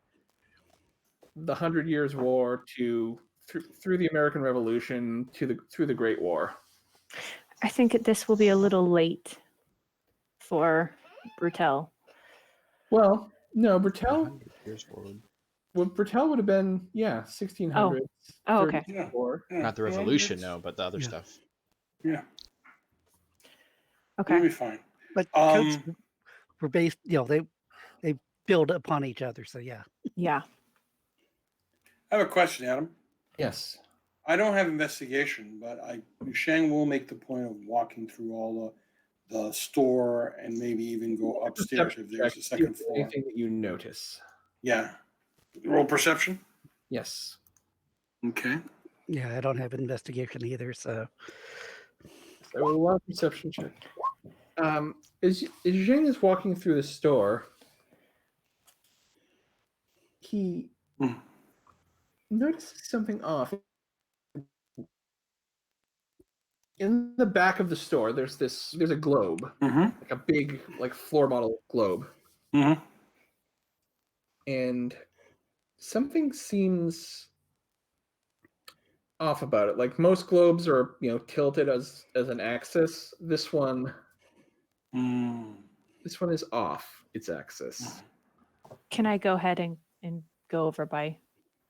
the 100 Years' War to through the American Revolution through the Great War. I think this will be a little late for Brutel. Well, no, Bertel 100 years forward. Well, Bertel would have been 1600s. Oh, okay. 34. Yeah. Not the Yeah, revolution, it's- no, but the other Yeah. stuff. Yeah, Okay. it'll be fine. But coats Um, were based, they build upon each other. So yeah. Yeah. I have a question, Adam. Yes. I don't have investigation, but Zheng will make the point of walking through all the store and maybe even go upstairs if there's a second floor. Anything that you notice. Yeah. Roll perception. Yes. Okay. Yeah, I don't have investigation either. So So a lot of perception check. As Zheng is walking through the store, he notices something off. In the back of the store, there's a globe, Mm-hmm. like a big, like floor model globe, Mm-hmm. and something seems off about it. Like most globes are, tilted as an axis. This one is off its axis. Can I go ahead and go over by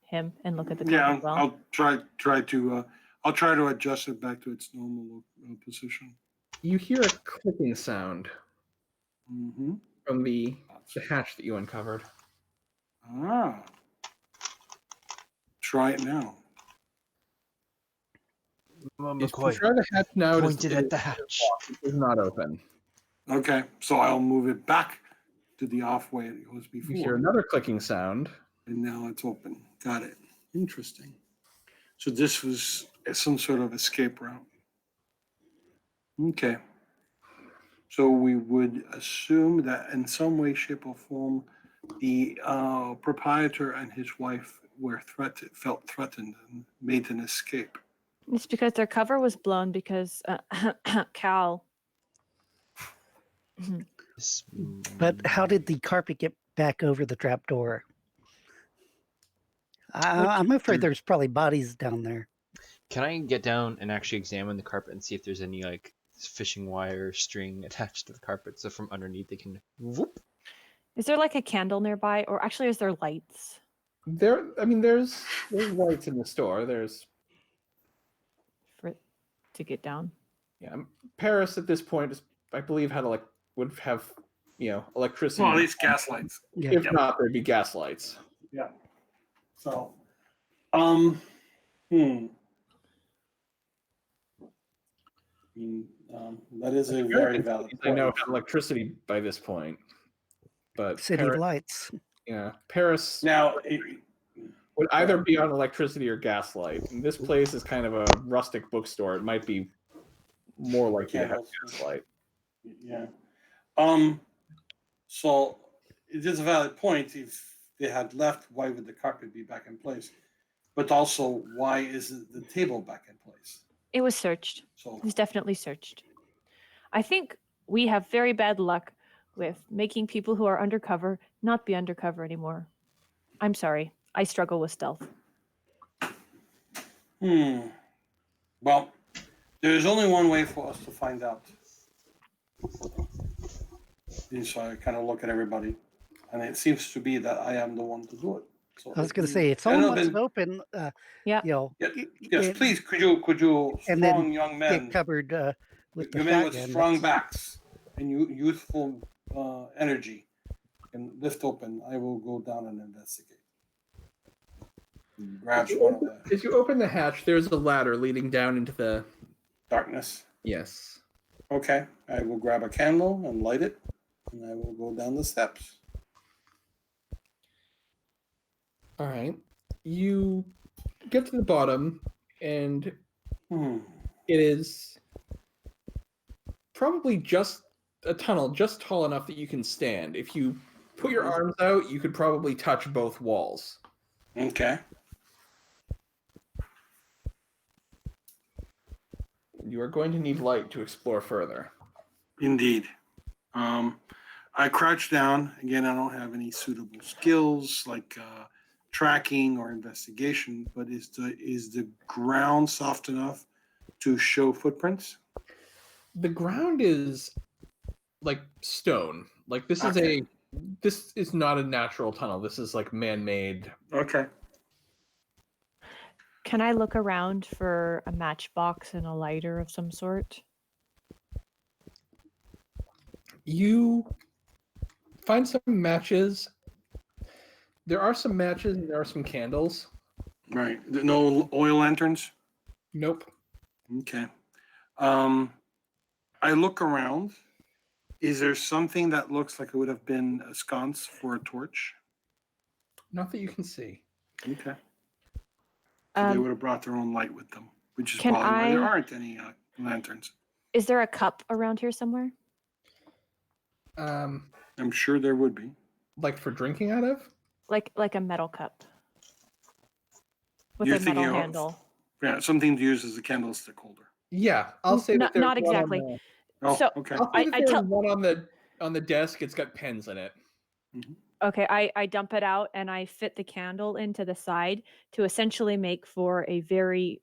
him and look at the globe Yeah, as well? I'll try to adjust it back to its normal position. You hear a clicking sound Mm-hmm. from the hatch that you uncovered. Ah. Try it now. If you McCoy try the hatch now, pointed at the hatch. It does not open. Okay, so I'll move it back to the off way it was You hear before. another clicking sound. And now it's open. Got it. Interesting. So this was some sort of escape route. Okay. So we would assume that in some way, shape, or form, the proprietor and his wife felt threatened and made an escape. It's because their cover was blown because Cal. but how did the carpet get back over the trapdoor? I'm afraid there's probably bodies down there. Can I get down and actually examine the carpet and see if there's any like fishing wire string attached to the carpet, so from underneath they can whoop? Is there like a candle nearby, or actually is there lights? There's lights in the store. There's To get down. Paris at this point I believe would have electricity. Well, at least gas lights. Yeah. If not, there'd be gas lights. Yeah. So, that is a very valid I know point. had electricity by this point, but City Paris, lights. Paris Now, would either be on electricity or gaslight. And this place is kind of a rustic bookstore. It might be more likely to have gaslight. yeah. So it is a valid point. If they had left, why would the carpet be back in place? But also, why isn't the table back in place? It was searched. So It was definitely searched. I think we have very bad luck with making people who are undercover not be undercover anymore. I'm sorry. I struggle with stealth. Well, there's only one way for us to find out. And so I kind of look at everybody, and it seems to be that I am the one to do it. So I was going to say, if someone wants to open, Yeah. yes, please, could you and then strong young men, get covered with the you men shotgun. with strong that's- backs and youthful energy, and lift open, I will go down and investigate. Grabs one of the As you open the hatch, there's a ladder leading down into the darkness. yes. Okay, I will grab a candle and light it, and I will go down the steps. All right. You get to the bottom, and it is probably just a tunnel, just tall enough that you can stand. If you put your arms out, you could probably touch both walls. Okay. You are going to need light to explore further. Indeed. I crouch down. Again, I don't have any suitable skills like tracking or investigation, but is the ground soft enough to show footprints? The ground is like stone. Like this is Okay. This is not a natural tunnel. This is like man-made. Okay. Can I look around for a matchbox and a lighter of some sort? You find some matches. There are some matches and there are some candles. Right. No oil lanterns? Nope. Okay. I look around. Is there something that looks like it would have been a sconce for a torch? Not that you can see. Okay. So they Um, would have brought their own light with them, which is Can probably why there I- aren't any lanterns. Is there a cup around here somewhere? I'm sure there would be. Like for drinking out of? Like a metal cup with You're a metal thinking of- handle. Yeah, something to use as a candlestick holder. Yeah, I'll say Not- that there's not one on exactly. the- Oh, So- okay. I'll say that I there's tell- one on the desk. It's got pens in it. Okay, I dump it out and I fit the candle into the side to essentially make for a very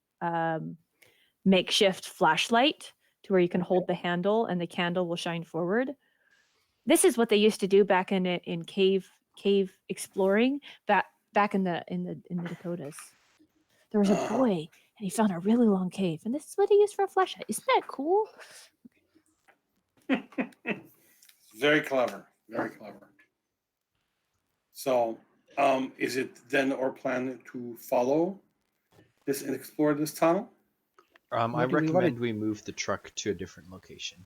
makeshift flashlight to where you can hold the handle and the candle will shine forward. This is what they used to do back in cave exploring back in the Dakotas. There was a boy and he found a really long cave, and this is what he used for a flashlight. Isn't that cool? Very clever. Very clever. So, is it then our plan to follow this and explore this tunnel? I What do we wanna- recommend we move the truck to a different location.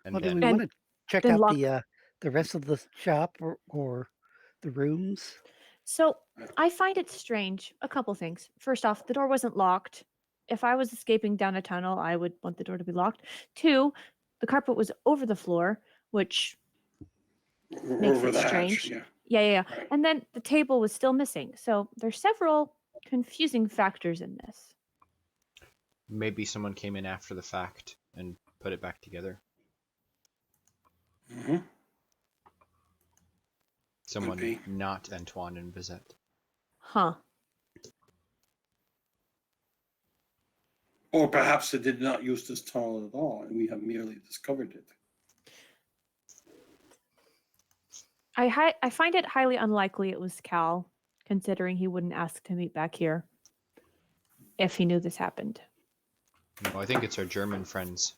And What do we then want to check then out lock- the rest of the shop or the rooms? So I find it strange. A couple things. First off, the door wasn't locked. If I was escaping down a tunnel, I would want the door to be locked. Two, the carpet was over the floor, which makes Over it the hatch, strange. yeah. Yeah. Right. And then the table was still missing. So there's several confusing factors in this. maybe someone came in after the fact and put it back together. Mhm. Someone be. not Antoine and Bizette. Huh. Or perhaps they did not use this tunnel at all, and we have merely discovered it. I find it highly unlikely it was Cal, considering he wouldn't ask to meet back here if he knew this happened. No, I think it's our German friends.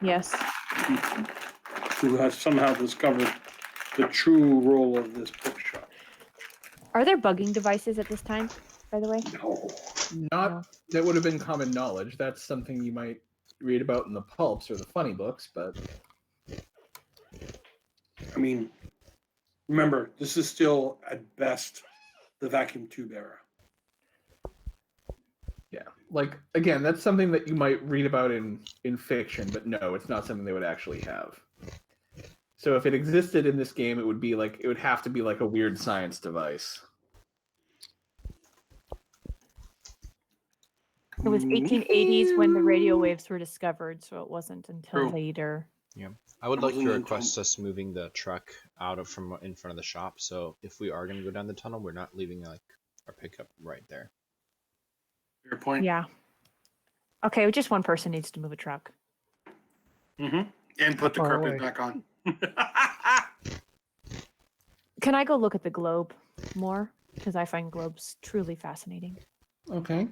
Yes. Who has somehow discovered the true role of this bookshop. Are there bugging devices at this time, by the way? No. Not No. that would have been common knowledge. That's something you might read about in the pulps or the funny books, but I mean, remember, this is still at best the vacuum tube era. yeah. Like again, that's something that you might read about in fiction, but no, it's not something they would actually have. So if it existed in this game, it would have to be like a weird science device. It was 1880s when the radio waves were discovered, so it wasn't until True. later. I would It like to wasn't request us moving the truck out of from in front of the shop. So if we are going to go down the tunnel, we're not leaving like our pickup right there. Fair point. Yeah. Okay, just one person needs to move a truck. Mm-hmm. And put the Far carpet away. back on. Can I go look at the globe more? Because I find globes truly fascinating. Okay.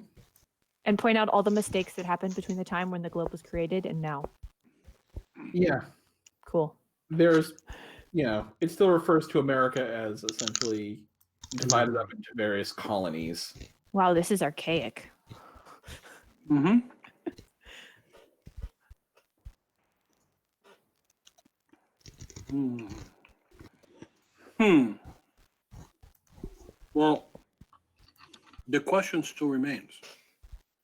And point out all the mistakes that happened between the time when the globe was created and now. Yeah. Cool. There's, it still refers to America as essentially divided up into various colonies. Wow, this is archaic. Mm-hmm. Well, the question still remains.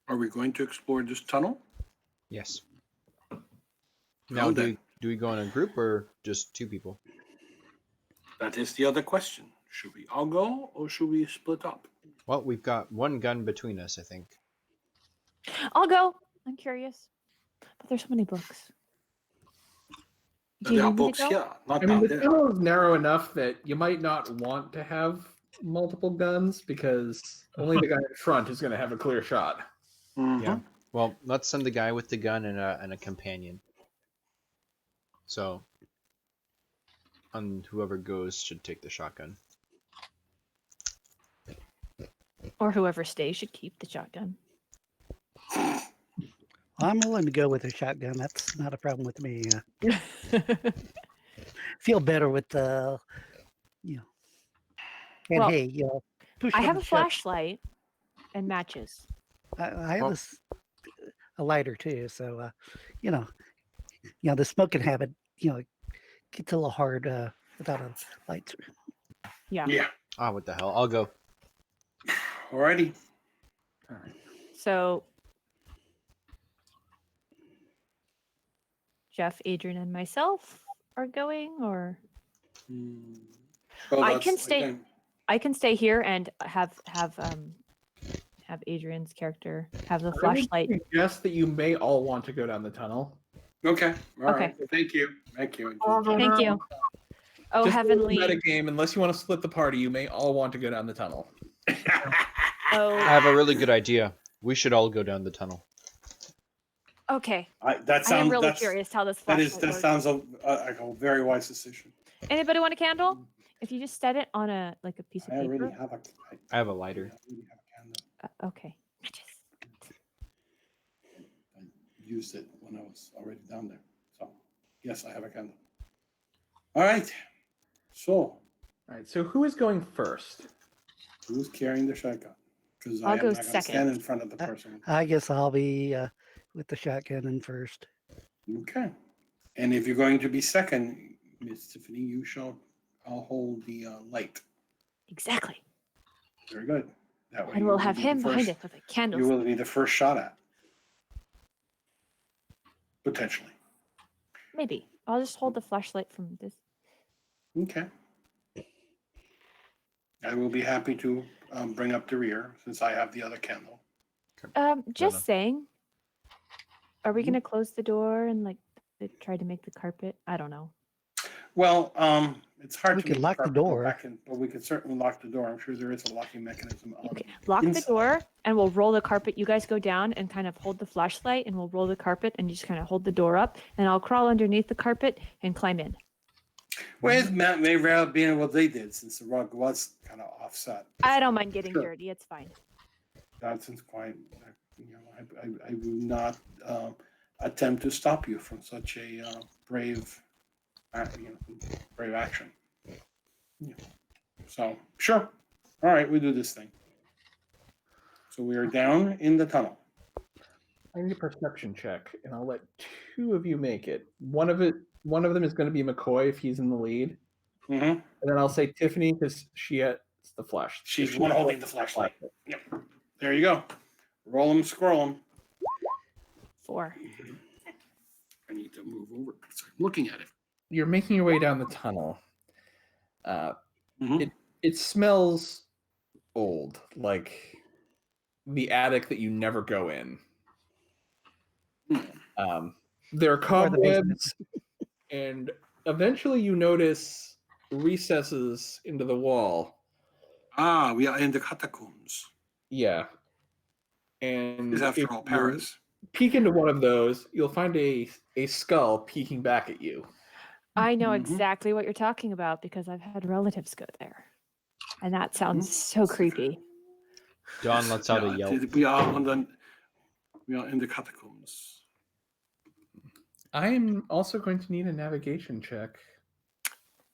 Are we going to explore this tunnel? Yes. Well Now, then. do we go in a group or just two people? That is the other question. Should we all go or should we split up? Well, we've got one gun between us, I think. I'll go. I'm curious. But there's so many books. Do There you are need me books to go? here, not I mean, down the there. tunnel is narrow enough that you might not want to have multiple guns because only the guy in front is going to have a clear shot. Mhm. Yeah. Well, let's send the guy with the gun and a companion. So And whoever goes should take the shotgun. Or whoever stays should keep the shotgun. I'm willing to go with a shotgun. That's not a problem with me. Feel better with you know. And Well, hey, you know, push I on have the a shot- flashlight and matches. I have Well- a lighter too, so you know, the smoking habit, you know, gets a little hard without a light. Yeah. Yeah. Ah, what the hell? I'll go. Alrighty. All right. So Jeff, Adrian, and myself are going, or Well, I that's- can stay- again, I can stay here and have Adrian's character have the I would flashlight. suggest that you may all want to go down the tunnel. Okay. All Okay. right. Thank you. Thank you. Thank you. Oh, Just heavenly. meta game. Unless you want to split the party, you may all want to go down the tunnel. Oh, I have a really good idea. We should all go down the tunnel. okay. That I am sounds. really That's, curious how this that flashlight is. That works. sounds like a very wise decision. Anybody want a candle? If you just set it on a piece of I already paper. have a. I have a lighter. I already have a candle. Okay. Matches. I used it when I was already down there. So, yes, I have a candle. All right. So, All right. So who is going first? who's carrying the shotgun? Because I'll I am go not going to stand second. in front of the person. I guess I'll be with the shotgun in first. Okay. And if you're going to be second, Miss Tiffany, I'll hold the light. Exactly. Very good. That way And you we'll will have be the him behind first- it with a candle. You will be the first shot at. Potentially. Maybe. I'll just hold the flashlight from this. Okay. I will be happy to bring up the rear since I have the other candle. Just enough. saying. Are we Mhm. gonna close the door and try to make the carpet? I don't know. Well, it's hard We to could make lock the carpet go door. back in, but we could certainly lock the door. I'm sure there is a locking mechanism. Okay. Lock the inside. door and we'll roll the carpet. You guys go down and kind of hold the flashlight and we'll roll the carpet and you just kind of hold the door up and I'll crawl underneath the carpet and climb in. Well, Matt may well be what they did since the rug was kind of offset. I don't mind getting Sure. dirty. It's fine. That's quite, I will not attempt to stop you from such a brave, brave action. Yeah. So, sure. All right, we do this thing. So we are down in the tunnel. I need a perception check, and I'll let two of you make it. One of them is going to be McCoy if he's in the lead, Mm-hmm. and then I'll say Tiffany because she has the flash. She's the one holding the flashlight. Yep. There you go. Roll them, scroll them. 4. I need to move over because I'm looking at it. You're making your way down the tunnel. Mhm. It smells old, like the attic that you never go in. There are Or the basement. cobwebs, and eventually you notice recesses into the wall. Ah, we are in the catacombs. Yeah. And Is after if all you Paris. peek into one of those, you'll find a skull peeking back at you. I know Mhm. exactly what you're talking about because I've had relatives go there. And that sounds so creepy. Dawn lets out a Yeah, yelp. we are in the catacombs. I am also going to need a navigation check.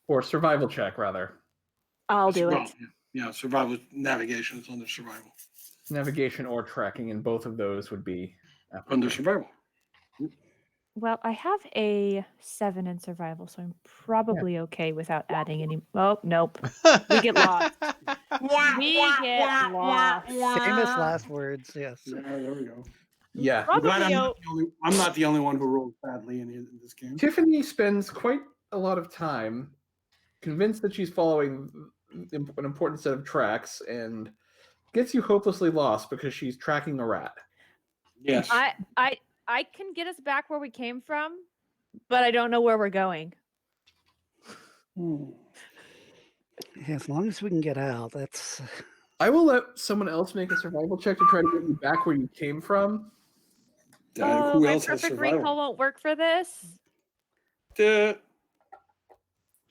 Or survival check, rather. I'll do Well, it. Yeah, survival navigation is under survival. Navigation or tracking, and both of those would be Under survival. Well, I have a 7 in survival, so I'm probably okay without adding any. Oh, nope. We get lost. We get lost. Famous last words. Yes. Yeah, there we go. Yeah. I'm glad Probably I'm not the only one who rolled badly in this game. Tiffany spends quite a lot of time convinced that she's following an important set of tracks and gets you hopelessly lost because she's tracking a rat. Yes. I can get us back where we came from, but I don't know where we're going. Hmm. As long as we can get out, that's. I will let someone else make a survival check to try to get you back where you came from. Oh, Who my else has perfect survival? recall won't work for this.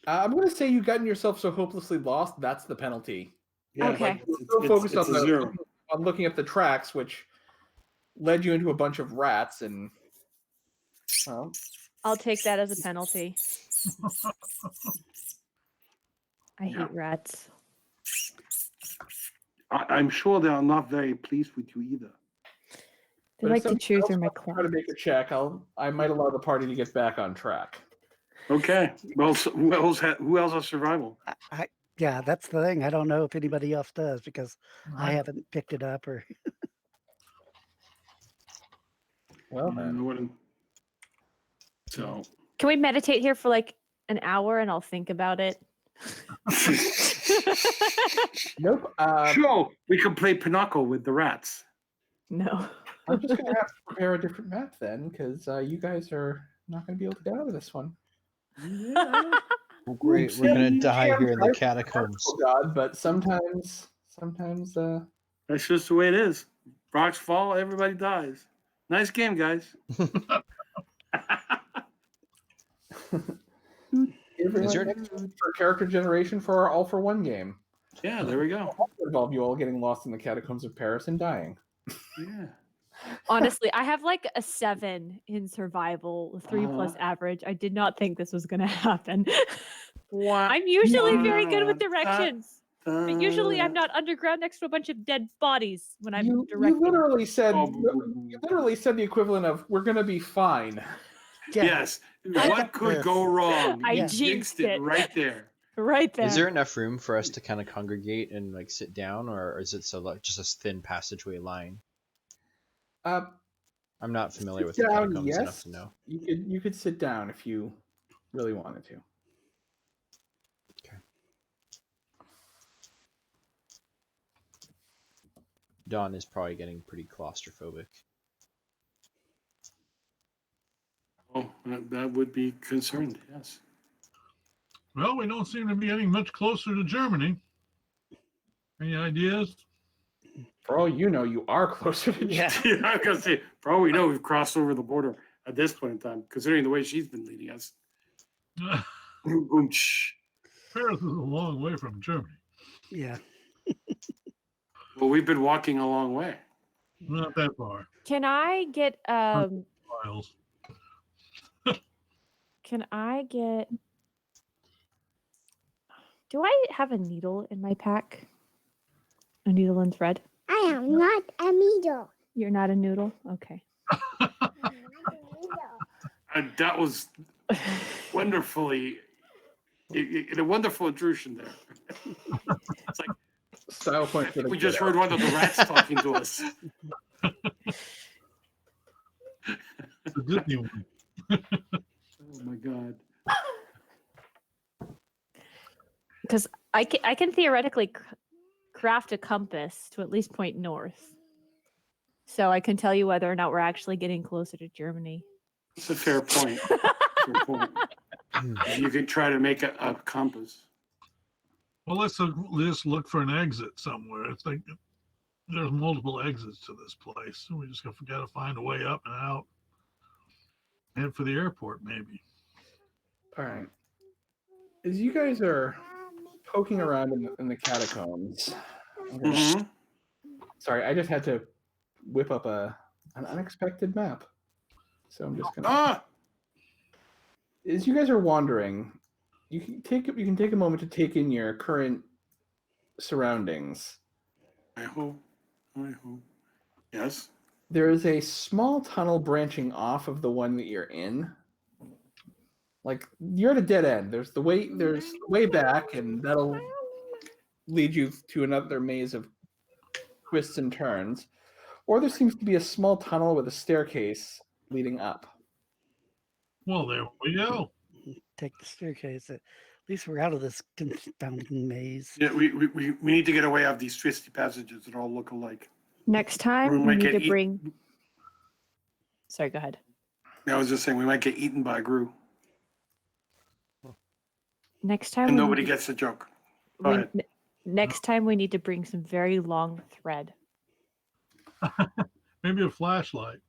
I'm going to say you've gotten yourself so hopelessly lost. That's the penalty. Yeah, Okay. So focused it's on a zero. on looking at the tracks, which led you into a bunch of rats, and well, I'll take that as a penalty. I Yeah. hate rats. I'm sure they are not very pleased with you either. They but if like to somebody chew else through my wants to try to claws. make a check. I might allow the party to get back on track. Okay. Well, so who else has survival? Yeah, that's the thing. I don't know if anybody else does because I haven't picked it up or. Well then, No one. So. Can we meditate here for like an hour and I'll think about it? nope. Sure, we can play Pinocchio with the rats. No. I'm just going to have to prepare a different map then, because you guys are not going to be able to get out of this one. Well, great, we're gonna die here in the catacombs. Oh God, but sometimes. That's just the way it is. Rocks fall, everybody dies. Nice game, guys. Everyone there- next week for character generation for our All for One game. Yeah, there we go. It'll involve you all getting lost in the catacombs of Paris and dying. Yeah. Honestly, I have like a 7 in survival, 3+ average. I did not think this was going to happen. Wow. I'm usually very good with directions. But usually I'm not underground next to a bunch of dead bodies when I'm You directing. literally said Oh, the equivalent of "we're gonna be fine." Yeah, Yes. What could go wrong? I You jinxed it it. right there. Right there. Is there enough room for us to kind of congregate and like sit down, or is it so like just a thin passageway line? I'm not familiar with the down, catacombs enough yes. to know. You could sit down if you really wanted to. Dawn is probably getting pretty claustrophobic. Oh, that would be concerned, yes. Well, we don't seem to be getting much closer to Germany. Any ideas? For all you know, you are closer to Yeah. Yeah, I was gonna say, for all we know, we've crossed over the border at this point in time, considering the way she's been leading us. Boom, shh. Paris is a long way from Germany. yeah. Well, we've been walking a long way. Not that far. Can I get Miles. do I have a needle in my pack? A needle and thread? I am not a needle. You're not a noodle? Okay. I'm not a needle. That was wonderfully, a wonderful intrusion there. It's like Style point for the we just kiddo. heard one of the rats talking to us. The Disney one. Oh my God. Because I can theoretically craft a compass to at least point north. So I can tell you whether or not we're actually getting closer to Germany. It's a fair point. Fair point. You could try to make a compass. Well, let's look for an exit somewhere. It's like there's multiple exits to this place. So we just got to find a way up and out. Head for the airport, maybe. All right. As you guys are poking around in the catacombs, Mhm. sorry, I just had to whip up an unexpected map. So I'm just gonna. Ah, As you guys are wandering, you can take a moment to take in your current surroundings. I hope. Yes. There is a small tunnel branching off of the one that you're in. Like you're at a dead end. There's the way back, and that'll lead you to another maze of twists and turns. Or there seems to be a small tunnel with a staircase leading up. Well, there we go. Take the staircase. At least we're out of this confounding maze. Yeah, we need to get away of these twisty passages that all look alike. Next We time we might need get to bring. Sorry, go ahead. I was just saying we might get eaten by a Gru, Next time and we nobody need to- gets the joke. Go we- ahead. next time we need to bring some very long thread. Maybe a flashlight.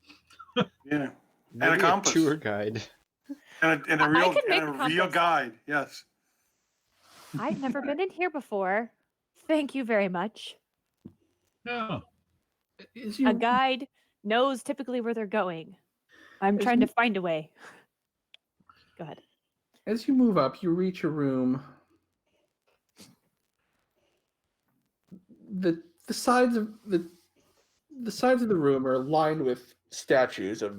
Yeah, Maybe a compass. tour guide. and a I real can make and a a real compass. guide. Yes. I've never been in here before. Thank you very much. Yeah. As A you, guide knows typically where they're going. I'm Is trying to he- find a way. Go ahead. as you move up, you reach a room. The sides of the sides of the room are lined with statues of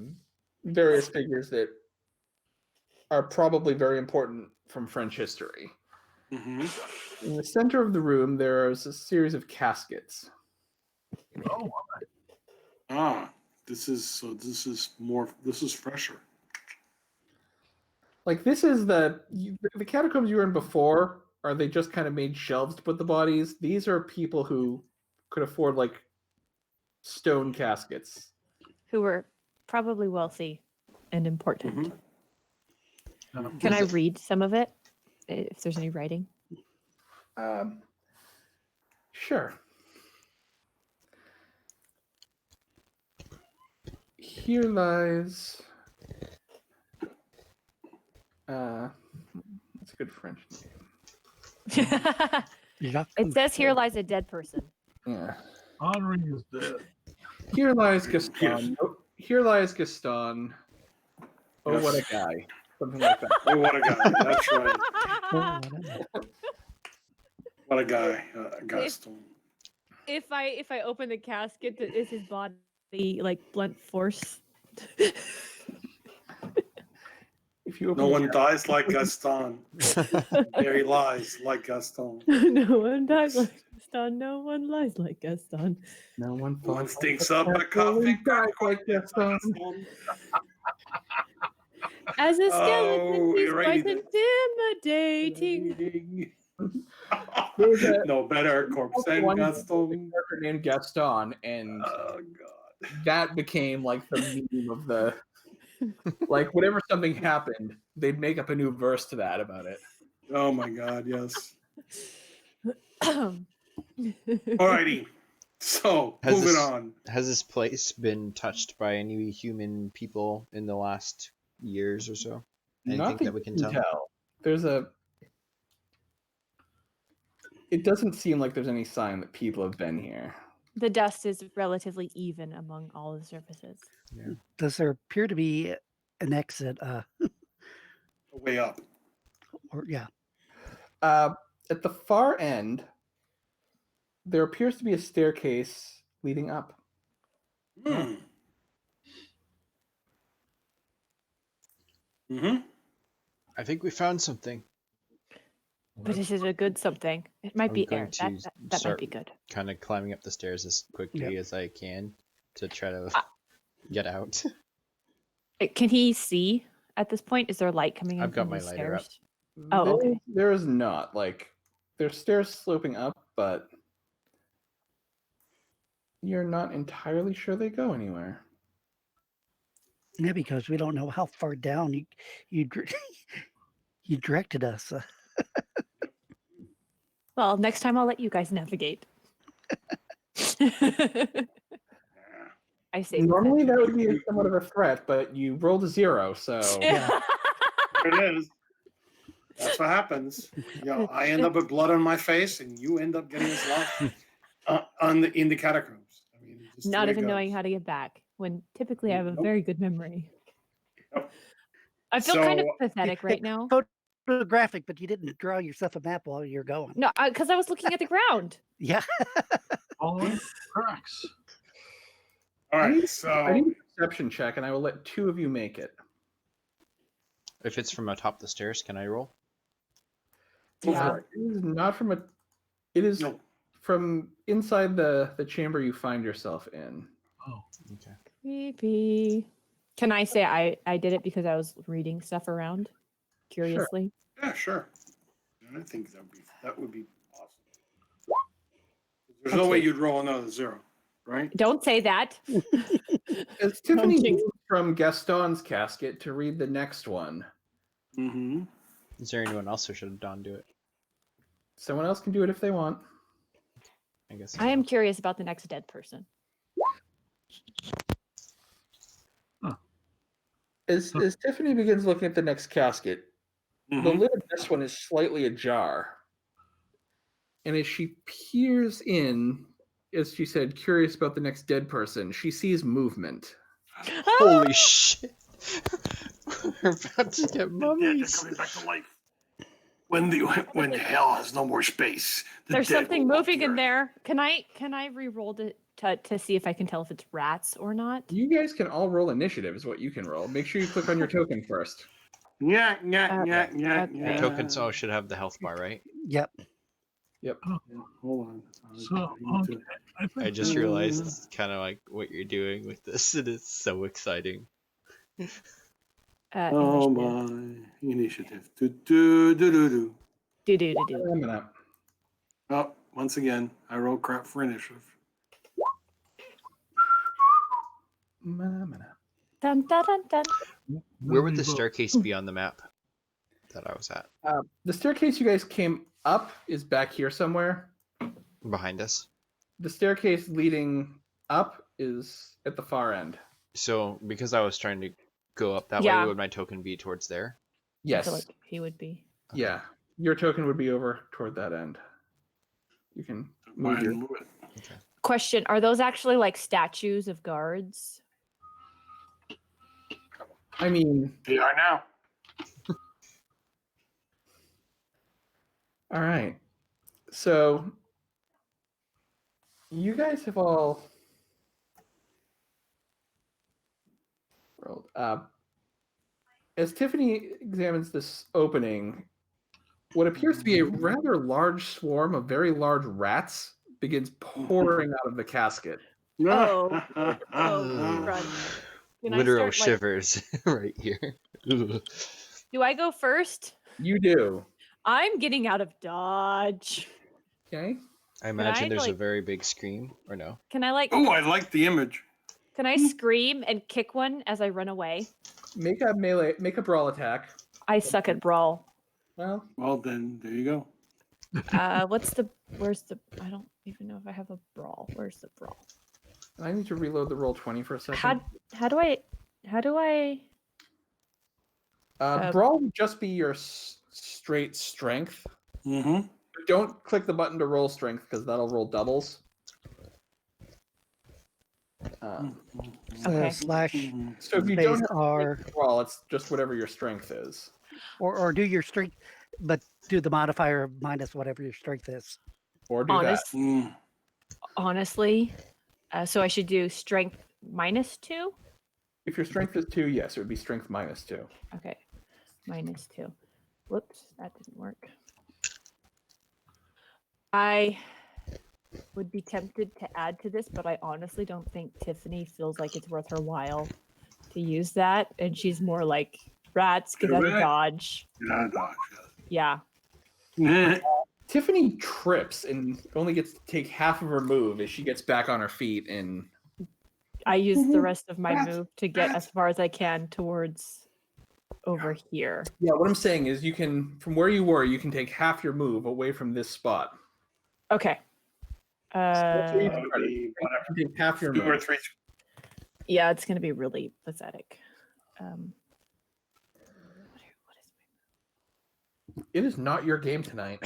various figures that are probably very important from French history. Mm-hmm. In the center of the room, there is a series of caskets. Oh, Ah, this is fresher. Like this is the catacombs you were in before. Are they just kind of made shelves to put the bodies? These are people who could afford like stone caskets. Who were probably wealthy and important. yeah. Can I read some of it? If there's any writing? Sure. Here lies. That's a good French name. Jacques It says here lies a dead person. Yeah. Henri is dead. Here lies Gaston. Yes. Here lies Gaston. Oh, Yes. what a guy. Something like that. Oh, what a guy! That's right. Oh, What a guy, Gaston. If I open the casket, is his body like blunt force? If you open No the one dies like Gaston. There he lies like Gaston. No one dies like Gaston. No one lies like Gaston. no one No one falls stinks like up a a coughing dies like Gaston. As a skeleton, Oh, he's you're quite right. intimidating. There's a No better corpse than one Gaston. character named Gaston, and Oh God. that became like the meme of the like whenever something happened, they'd make up a new verse to that about it. Oh my God. Yes. Alrighty. So Has moving this- on. Has this place been touched by any human people in the last years or so? Anything that we can tell? There's a. It doesn't seem like there's any sign that people have been here. The dust is relatively even among all the surfaces. Yeah. does there appear to be an exit? Way up. Or yeah, At the far end, there appears to be a staircase leading up. Hmm. Mm-hmm. I think we found something. But is it a good something? It might I'm be going air. to That might start- be good. Kind of climbing up the stairs as quickly as I can to try to get out. Can he see at this point? Is there light coming in? I've got from my the lighter up. stairs? Oh, okay. There is not. Like, there's stairs sloping up, but you're not entirely sure they go anywhere. yeah, because we don't know how far down you you directed us. Well, next time I'll let you guys navigate. I say. Normally that would be somewhat of a threat, but you rolled a 0, so Yeah. There it is. That's what happens. You know, I end up with blood on my face, and you end up getting us lost in the catacombs. I mean, just the Not way it even knowing goes. how to get back when typically I have a Nope. very good memory. Nope. I feel kind of So- pathetic right now. Photographic, but you didn't draw yourself a map while you're going. No, because I was looking at the ground. Yeah. Following cracks. All I right. need a So perception check, and I will let 2 of you make it. If it's from atop the stairs, can I roll? go Yeah. for it. It is not from a. It is No. from inside the chamber you find yourself in. Oh, Okay. Creepy. Can I say I did it because I was reading stuff around curiously? Yeah, sure. I think that would be awesome. There's no way you'd roll another 0, right? Don't say that. As Tiffany jinx. moved from Gaston's casket to read the next one, Mm-hmm. Is there anyone else, or should Dawn do it? someone else can do it if they want. I guess. I am curious about the next dead person. As Tiffany begins looking at the next casket, the Mm-hmm. lid of this one is slightly ajar. And as she peers in, as she said, curious about the next dead person, she sees movement. Holy shit! We're about to get They're mummies. coming back to life. When the hell has no more space, the There's dead something will walk moving the in earth. there. Can I re-roll to see if I can tell if it's rats or not? You guys can all roll initiative, is what you can roll. Make sure you click on your token first. Yeah. Okay. Tokens should have the health bar, right? Yep. Yep. Hold on. So, okay. I just Mm. realized it's kind of like what you're doing with this. It is so exciting. Oh Initiative. my initiative. Do. Do. Oh, once again, I roll crap for initiative. Dun, dun, dun, dun. Where would the Vote. staircase be on the map that I was at? The staircase you guys came up is back here somewhere. Behind us. The staircase leading up is at the far end. So because I was trying to go up that Yeah. way, would my token be towards there? I Yes. feel like he would be. Yeah. Your token would be over toward that end. You can Go move ahead your... and move it. Question: are those actually like statues of guards? I mean, They are now. all right. So you guys have all rolled. As Tiffany examines this opening, what appears to be a rather large swarm of very large rats begins pouring out of the casket. Oh, Oh, run. Can I Literal start, like- shivers right here. Ugh. Do I go first? You do. I'm getting out of dodge. Okay. I imagine I, there's a like- very big scream, or no? Can I like? Oh, I like the image. Can I scream and kick one as I run away? Make a brawl attack. I suck at brawl. Well, Well, then there you go. Where's the? I don't even know if I have a brawl. Where's the brawl? I need to reload the roll 20 for a second. How do I? Brawl would just be your straight strength. Mm-hmm. Don't click the button to roll strength because that'll roll doubles. Okay. Slash So if you space don't have R, brawl, it's just whatever your strength is. or do your strength, but do the modifier minus whatever your strength is. Or do Honest, Mm. honestly, so I should do strength -2. that. If your strength is 2, yes, it would be strength -2. Okay, -2. Whoops, that didn't work. I would be tempted to add to this, but I honestly don't think Tiffany feels like it's worth her while to use that, and she's more like rats, get out of Correct. dodge. Yeah, dodge. Yeah. Yeah. Tiffany trips and only gets to take half of her move as she gets back on her feet and I use the rest of my Rats, move to get rats. as far as I can towards over here. yeah, what I'm saying is you can from where you were, you can take half your move away from this spot. Okay. That's where you That can would be whatever. take half your 2 or move. 3. Yeah, it's gonna be really pathetic. What is It is not your game tonight.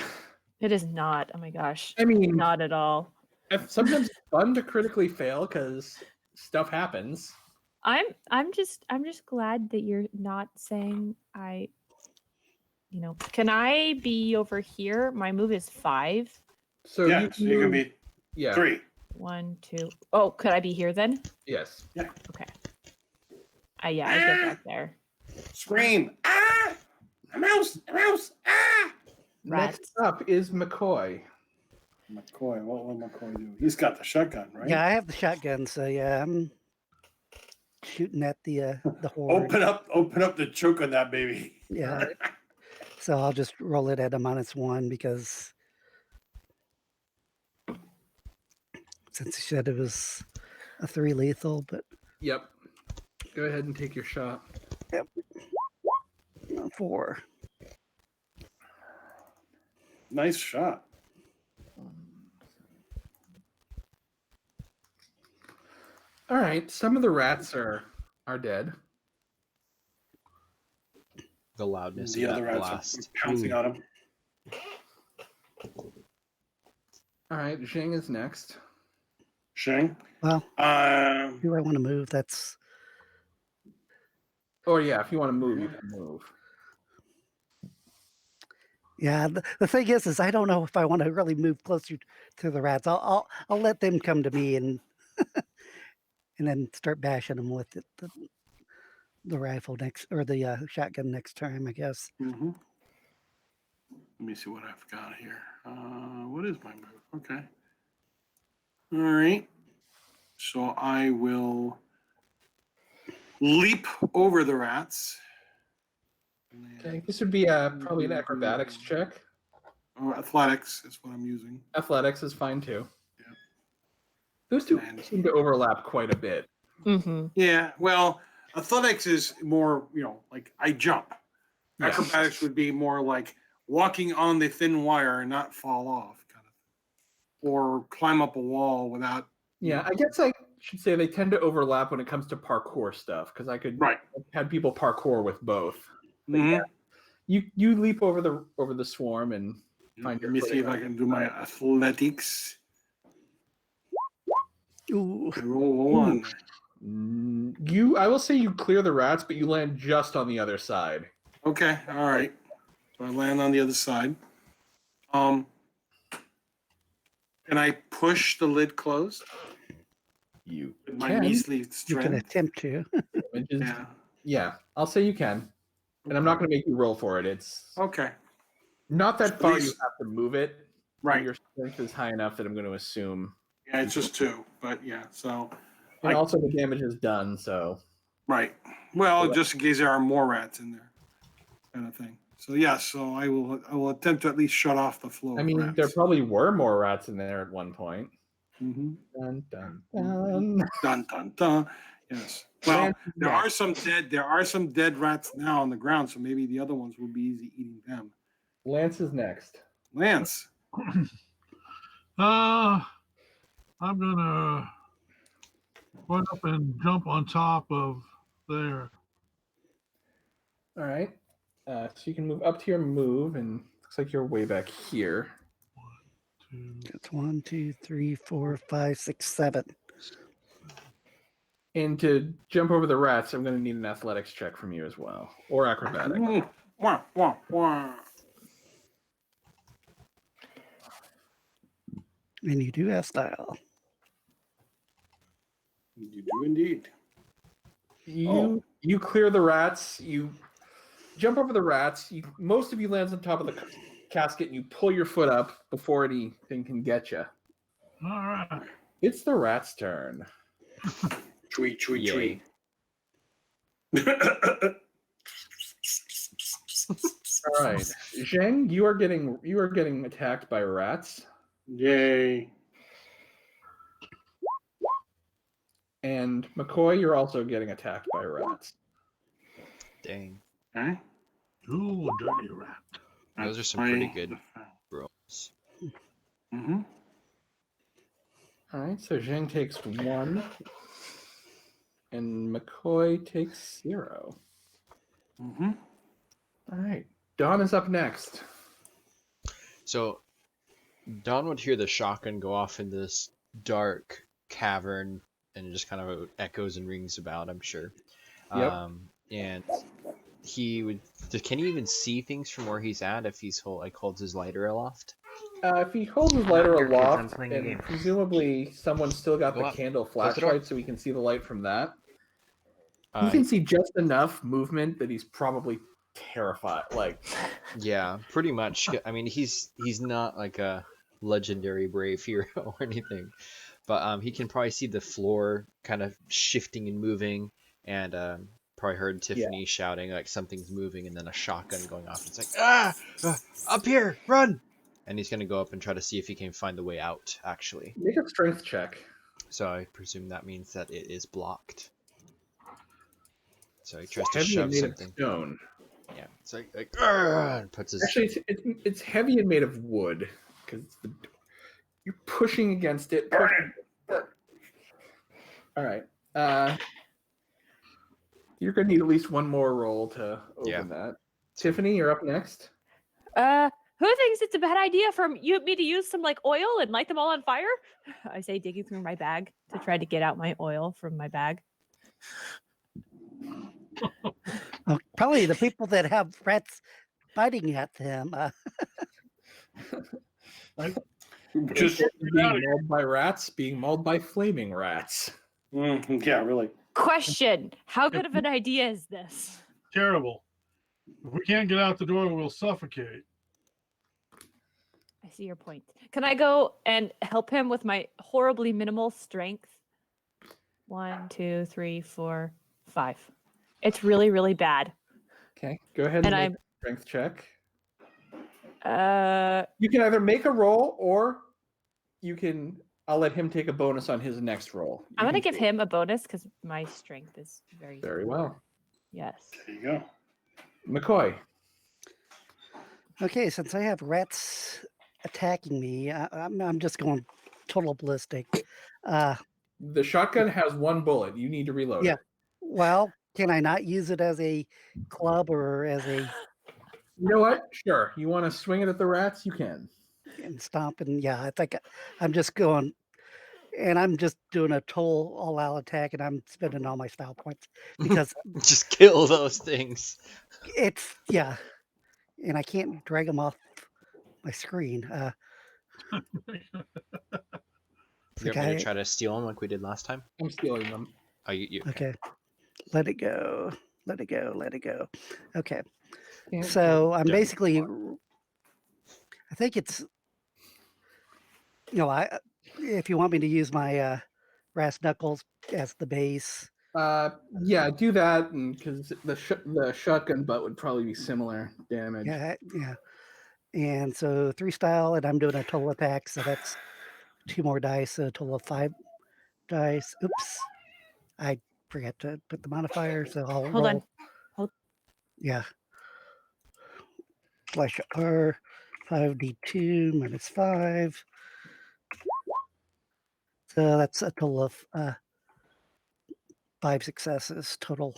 it is not. Oh my gosh. I mean, Not at all. sometimes it's fun to critically fail because stuff happens. I'm just glad that you're not saying can I be over here? My move is 5. So Yeah, so you can move- be yeah, 3. 1, 2. Oh, could I be here then? yes. Okay. Yeah, I get back there. Scream. Ah! A mouse! A mouse! Ah! Rats. Next up is McCoy. McCoy, what will McCoy do? He's got the shotgun, right? Yeah, I have the shotgun, so yeah, I'm shooting at the horde. Open up the choke on that baby. Yeah. So I'll just roll it at a -1 because since he said it was a 3 lethal, but Yep. Go ahead and take your shot. 4. Nice shot. All right. Some of the rats are dead. The loudness The of other that rats blast. are pouncing on him. All right, Zheng is next. Zheng. Well, Um, do I want to move? That's Or yeah, if you want to move, you can move. yeah. The thing is I don't know if I want to really move closer to the rats. I'll let them come to me and and then start bashing them with the rifle next or the shotgun next time, I guess. mhm. Let me see what I've got here. What is my move? Okay. All right. So I will leap over the rats. Okay, this would be probably an acrobatics check. Oh, athletics is what I'm using. Athletics is fine too. Yeah. Those two And- seem to overlap quite a bit. Mm-hmm. Yeah. Well, athletics is more, like I jump. Yeah. Acrobatics would be more like walking on the thin wire and not fall off, kind of, or climb up a wall without. Yeah, I guess I should say they tend to overlap when it comes to parkour stuff because I could Right. have people parkour with both. But Mhm. yeah, you leap over the swarm and find Let your me see if footing I on can the do my side. athletics. Ooh, I roll a 1. I will say you clear the rats, but you land just on the other side. Okay, all right. So I land on the other side. Can I push the lid closed You with my can. measly you can strength? attempt to. Yeah, I'll say you can, and I'm not going to make you roll for it. It's Okay. not that far. You Please. have to move it. Right. And your strength is high enough that I'm going to assume. Yeah, it's just 2, but yeah. So And I- also the damage is done, so. right. Well, just in case there are more rats in there, kind of thing. So yeah. So I will attempt to at least shut off the flow. I mean, there probably were more rats in there at one point. Mm-hmm. Dun, dun, dun. Dun dun dun. Yes. Well, Lance is there next. are some dead rats now on the ground, so maybe the other ones will be easy eating them. Lance is next. Lance. I'm gonna run up and jump on top of there. All right. So you can move up to your move, and looks like you're way back here. 2, It's 1, 2, 3, 4, 5, 6, 7. And to jump over the rats, I'm going to need an athletics check from you as well, or acrobatics. Wah, wah, wah. And you do have style. You do indeed. You clear the rats. You jump over the rats. Most of you lands on top of the casket, and you pull your foot up before anything can get you. all right. It's the rat's turn. Tweet, tweet, Yay. tweet. All right, Zheng, you are getting attacked by rats, Yay. and McCoy, you're also getting attacked by rats. Dang. Okay. Ooh, dirty rat. Those are some pretty good rolls. Mm-hmm. All right, so Zheng takes 1, and McCoy takes 0. Mm-hmm. All right, Dawn is up next. So, Don would hear the shotgun go off in this dark cavern, and it just kind of echoes and rings about, I'm sure. Yep. And he would. Can he even see things from where he's at if he's holds his lighter aloft? If he holds his lighter Here, kids, I'm aloft, playing a and game. presumably someone's still got Go the up. candle Close the door. flashlight, so we can see the light from that. Uh, You can see just enough movement that he's probably terrified. Like, Yeah, pretty much. I mean, he's not like a legendary brave hero or anything, but he can probably see the floor kind of shifting and moving, and probably heard Tiffany shouting like something's moving, and then a shotgun going off. It's like up here, run! And he's gonna go up and try to see if he can find the way out. Actually, make a strength check. so I presume that means that it is blocked. So he tries to Heavy and shove made something. of stone. Yeah, it's like and puts his. Actually, it's heavy and made of wood because you're pushing against it. All right. You're gonna need at least one more roll to open that. Tiffany, you're up next. Who thinks it's a bad idea for me to use some like oil and light them all on fire? I say, digging through my bag to try to get out my oil from my bag. Well, probably the people that have rats biting at them. Just being mauled by rats, being mauled by flaming rats. yeah, really. Question: how good of an idea is this? Terrible. If we can't get out the door, we'll suffocate. I see your point. Can I go and help him with my horribly minimal strength? 1, 2, 3, 4, 5. It's really, really bad. Okay, go ahead and And make a strength check. I'm You can either make a roll or you can. I'll let him take a bonus on his next roll. You gonna can give choose. him a bonus because my strength is very Very poor. well. Yes. There you go. McCoy. Okay, since I have rats attacking me, I'm just going total ballistic. The shotgun has 1 bullet. You need to reload Yeah. it. Well, can I not use it as a club or as a You know what? Sure. You want to swing it at the rats? You can. and stomp? And yeah, I think I'm just going, and I'm just doing a total all-out attack, and I'm spending all my style points because Just kill those things. it's and I can't drag them off my screen. You want me to try to steal them like we did last time? I'm stealing them. Oh, you Okay, let it go. Let it go. Let it go. Okay. Can't So I'm Done. basically, I think it's, if you want me to use my brass knuckles as the base, Yeah, do that, and because the shotgun butt would probably be similar damage. yeah. And so 3 style, and I'm doing a total attack, so that's 2 more dice, so a total of 5 dice. Oops, I forgot to put the modifier, so I'll Hold roll. on. Yeah. Slash R 5d2 minus 5. So that's a total of 5 successes total.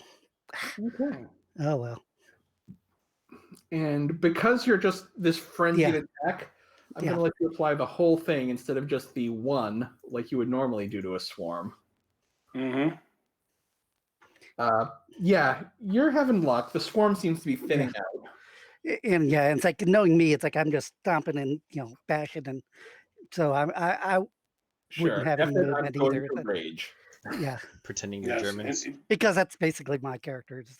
Okay. Oh well. And because you're just this frenzied attack, I'm going to let you apply the whole thing instead of just the 1 like you would normally do to a swarm. Mm-hmm. Yeah, you're having luck. The swarm seems to be thinning out. And it's like, knowing me, it's like I'm just stomping and bashing, and so I Sure. wouldn't have any Definitely not movement going either. to rage. Yeah, pretending you're Germans. because that's basically my character's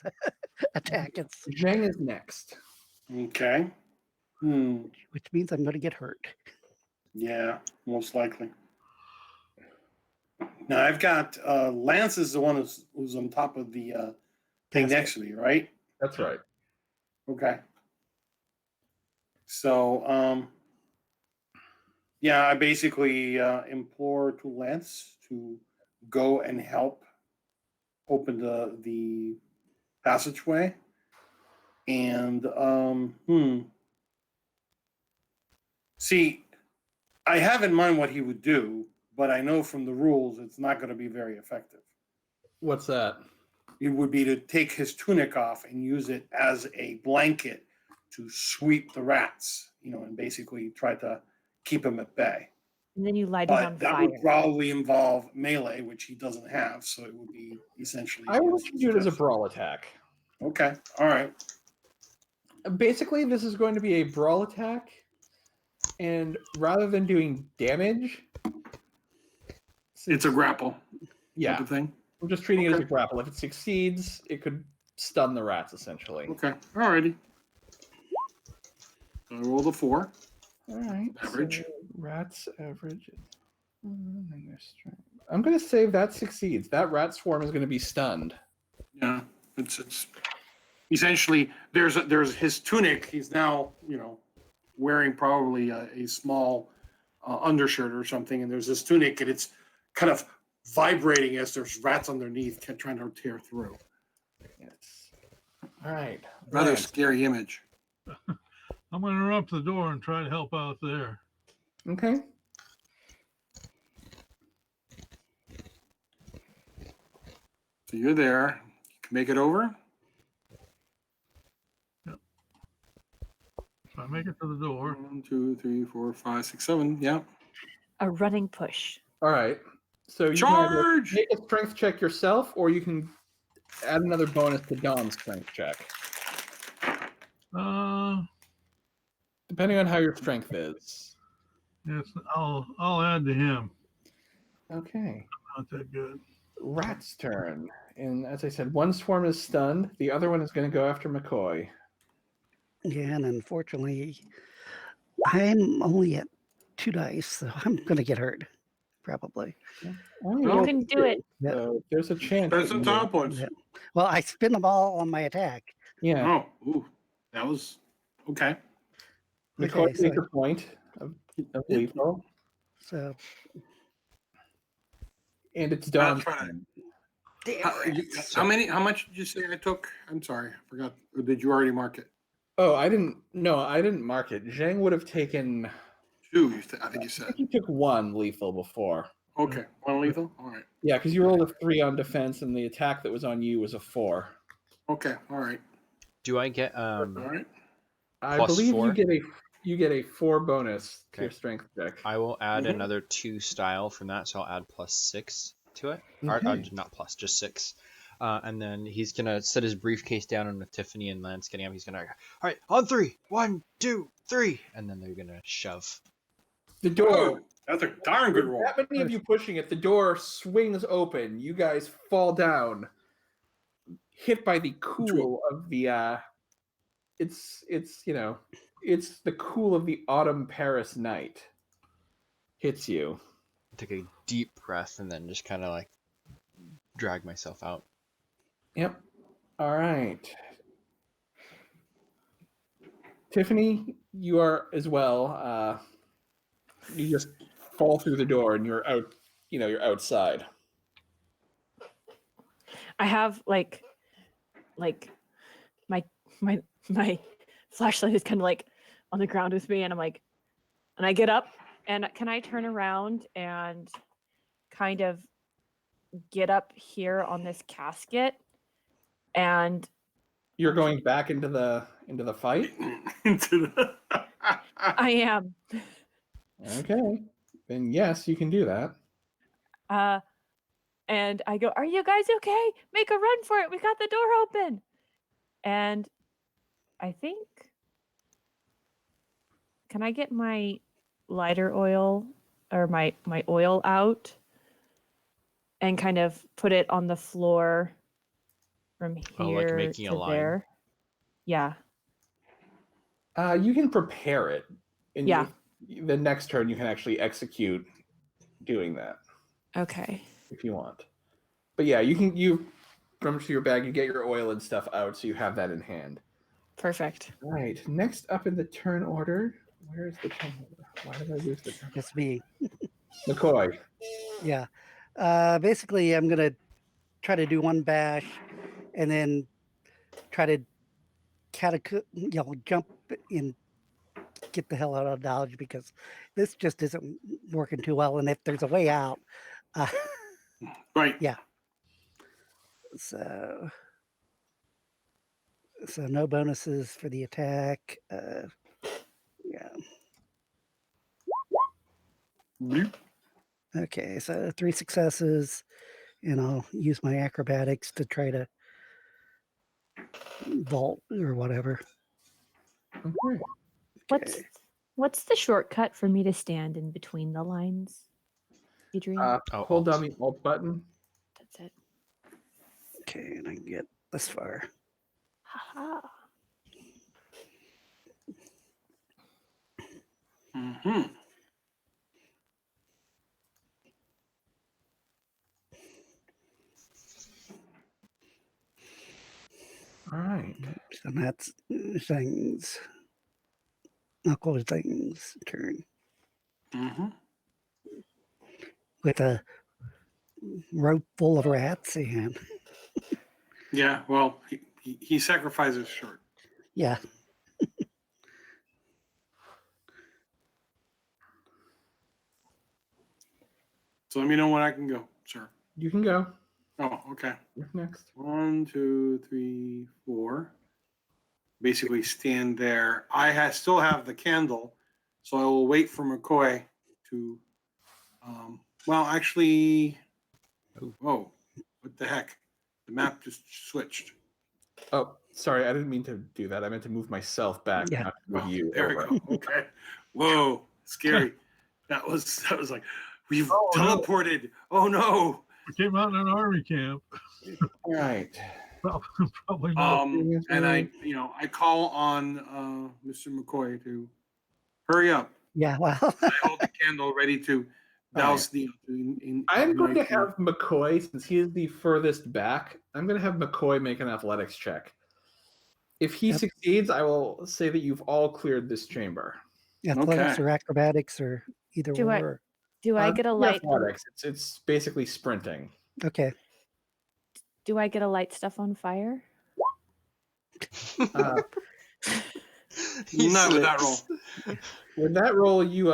attack. It's Zheng is next. Okay. which means I'm going to get hurt. Yeah, most likely. Now I've got Lance is the one who's on top of the thing next to me, right? That's right. Okay. So yeah, I basically implore to Lance to go and help open the passageway. And see, I have in mind what he would do, but I know from the rules it's not going to be very effective. What's that? It would be to take his tunic off and use it as a blanket to sweep the rats, and basically try to keep him at bay. And then you light him on But that fire. would probably involve melee, which he doesn't have, so it would be essentially. I would do it as a brawl attack. Okay, all right. Basically, this is going to be a brawl attack, and rather than doing damage, It's a grapple. Yeah. Type of thing. I'm just treating it as a grapple. If it succeeds, it could stun the rats, essentially. Okay, all righty. I rolled a 4. All right. Average. So rats average. I'm going to say that succeeds. That rat swarm is going to be stunned. Yeah, it's essentially there's his tunic. He's now wearing probably a small undershirt or something, and there's this tunic, and it's kind of vibrating as there's rats underneath trying to tear through. Yes. All right. Rather Lance. scary image. I'm going to run up to the door and try to help out there. Okay. So you're there. You can make it over. Yep. If I make it to the door, 1, 2, 3, 4, 5, 6, 7. Yeah. A running push. All right. So you can either Charge! make a strength check yourself, or you can add another bonus to Dom's strength check, depending on how your strength is. yes, I'll add to him. Okay. Not that good. Rat's turn. And as I said, one swarm is stunned. The other one is going to go after McCoy. Yeah, and unfortunately, I'm only at 2 dice, so I'm going to get hurt, probably. Oh, You well, can do it. so there's a chance. Spend that some you time will. points. Yeah. Well, I spend them all on my attack. Yeah. Oh, ooh, that was okay. McCoy Okay, so- takes a point of lethal, So, and it's That's Dom's right. turn. How much did you say I took? I'm sorry, I forgot. Or did you already mark it? Oh, I didn't. No, I didn't mark it. Zheng would have taken. 2, I think you I said. think he took 1 lethal before. Okay, 1 lethal? All right. Yeah, because you rolled a 3 on defense, and the attack that was on you was a 4. Okay, all right. Do I get All right. I Plus believe 4? you get a 4 bonus to Okay. your strength check. I will add Mhm. another 2 style from that, so I'll add +6 to it. Okay. Or, not plus, just 6. And then he's gonna set his briefcase down, and with Tiffany and Lance getting up, he's gonna, all right, on 3, 1, 2, 3, and then they're gonna shove. The door. Oh, that's a darn good roll. That many of you pushing it, the door swings open. You guys fall down, hit by the cool of the. It's it's the cool of the autumn Paris night. Hits you. Take a deep breath, and then just kind of like drag myself out. Yep. All right. Tiffany, you are as well. You just fall through the door and you're out. You're outside. I have like my flashlight is kind of like on the ground with me, and I'm like, and I get up, and can I turn around and kind of get up here on this casket, and You're going back into the fight. Into the. I am. Okay. Then yes, you can do that. And I go, "Are you guys okay? Make a run for it. We got the door open." And I think, can I get my lighter oil or my oil out and kind of put it on the floor from here Oh, like making a to line? there? Yeah. You can prepare it. And Yeah. The next turn, you can actually execute doing that Okay. if you want. But yeah, you rummage through your bag, you get your oil and stuff out, so you have that in hand. Perfect. All right. Next up in the turn order, where is the turn order? Why did I lose the turn? it's me. McCoy. Yeah. Basically, I'm going to try to do 1 bash and then try to jump and get the hell out of Dodge, because this just isn't working too well. And if there's a way out, Right. yeah. So no bonuses for the attack. Yeah. Bloop. Okay, so 3 successes, and I'll use my acrobatics to try to vault or whatever. Okay. What's the shortcut for me to stand in between the lines, Adrian? Hold Alt. down the Alt button. That's it. Okay, and I can get this far. Haha. Mm-hmm. All right. So that's Zheng's. Uncle Zheng's turn Mm-hmm. with a rope full of rats, and Yeah, well, he sacrifices short. yeah. So let me know when I can go, sir. You can go. Oh, okay. You're next. 1, 2, 3, 4. basically stand there. Still have the candle, so I will wait for McCoy to. Well, actually, Ooh. whoa, what the heck? The map just switched. Oh, sorry, I didn't mean to do that. I meant to move myself back, Yeah. not move Oh, you. there over. we go. Okay. Whoa, scary. That was like we've Oh, no. teleported. Oh no. We came out in an army camp. All right. Probably not. And I call on Mr. McCoy to hurry up. Yeah, well, I hold the candle ready to douse the. I'm going to have McCoy, since he is the furthest back, I'm going to have McCoy make an athletics check. If he Yep. succeeds, I will say that you've all cleared this chamber. athletics Okay. or acrobatics or either Do I- or. Do I get a light? Athletics. It's basically sprinting. Okay. Do I get a light stuff on fire? Uh, He Not with that slips. roll. with that roll, you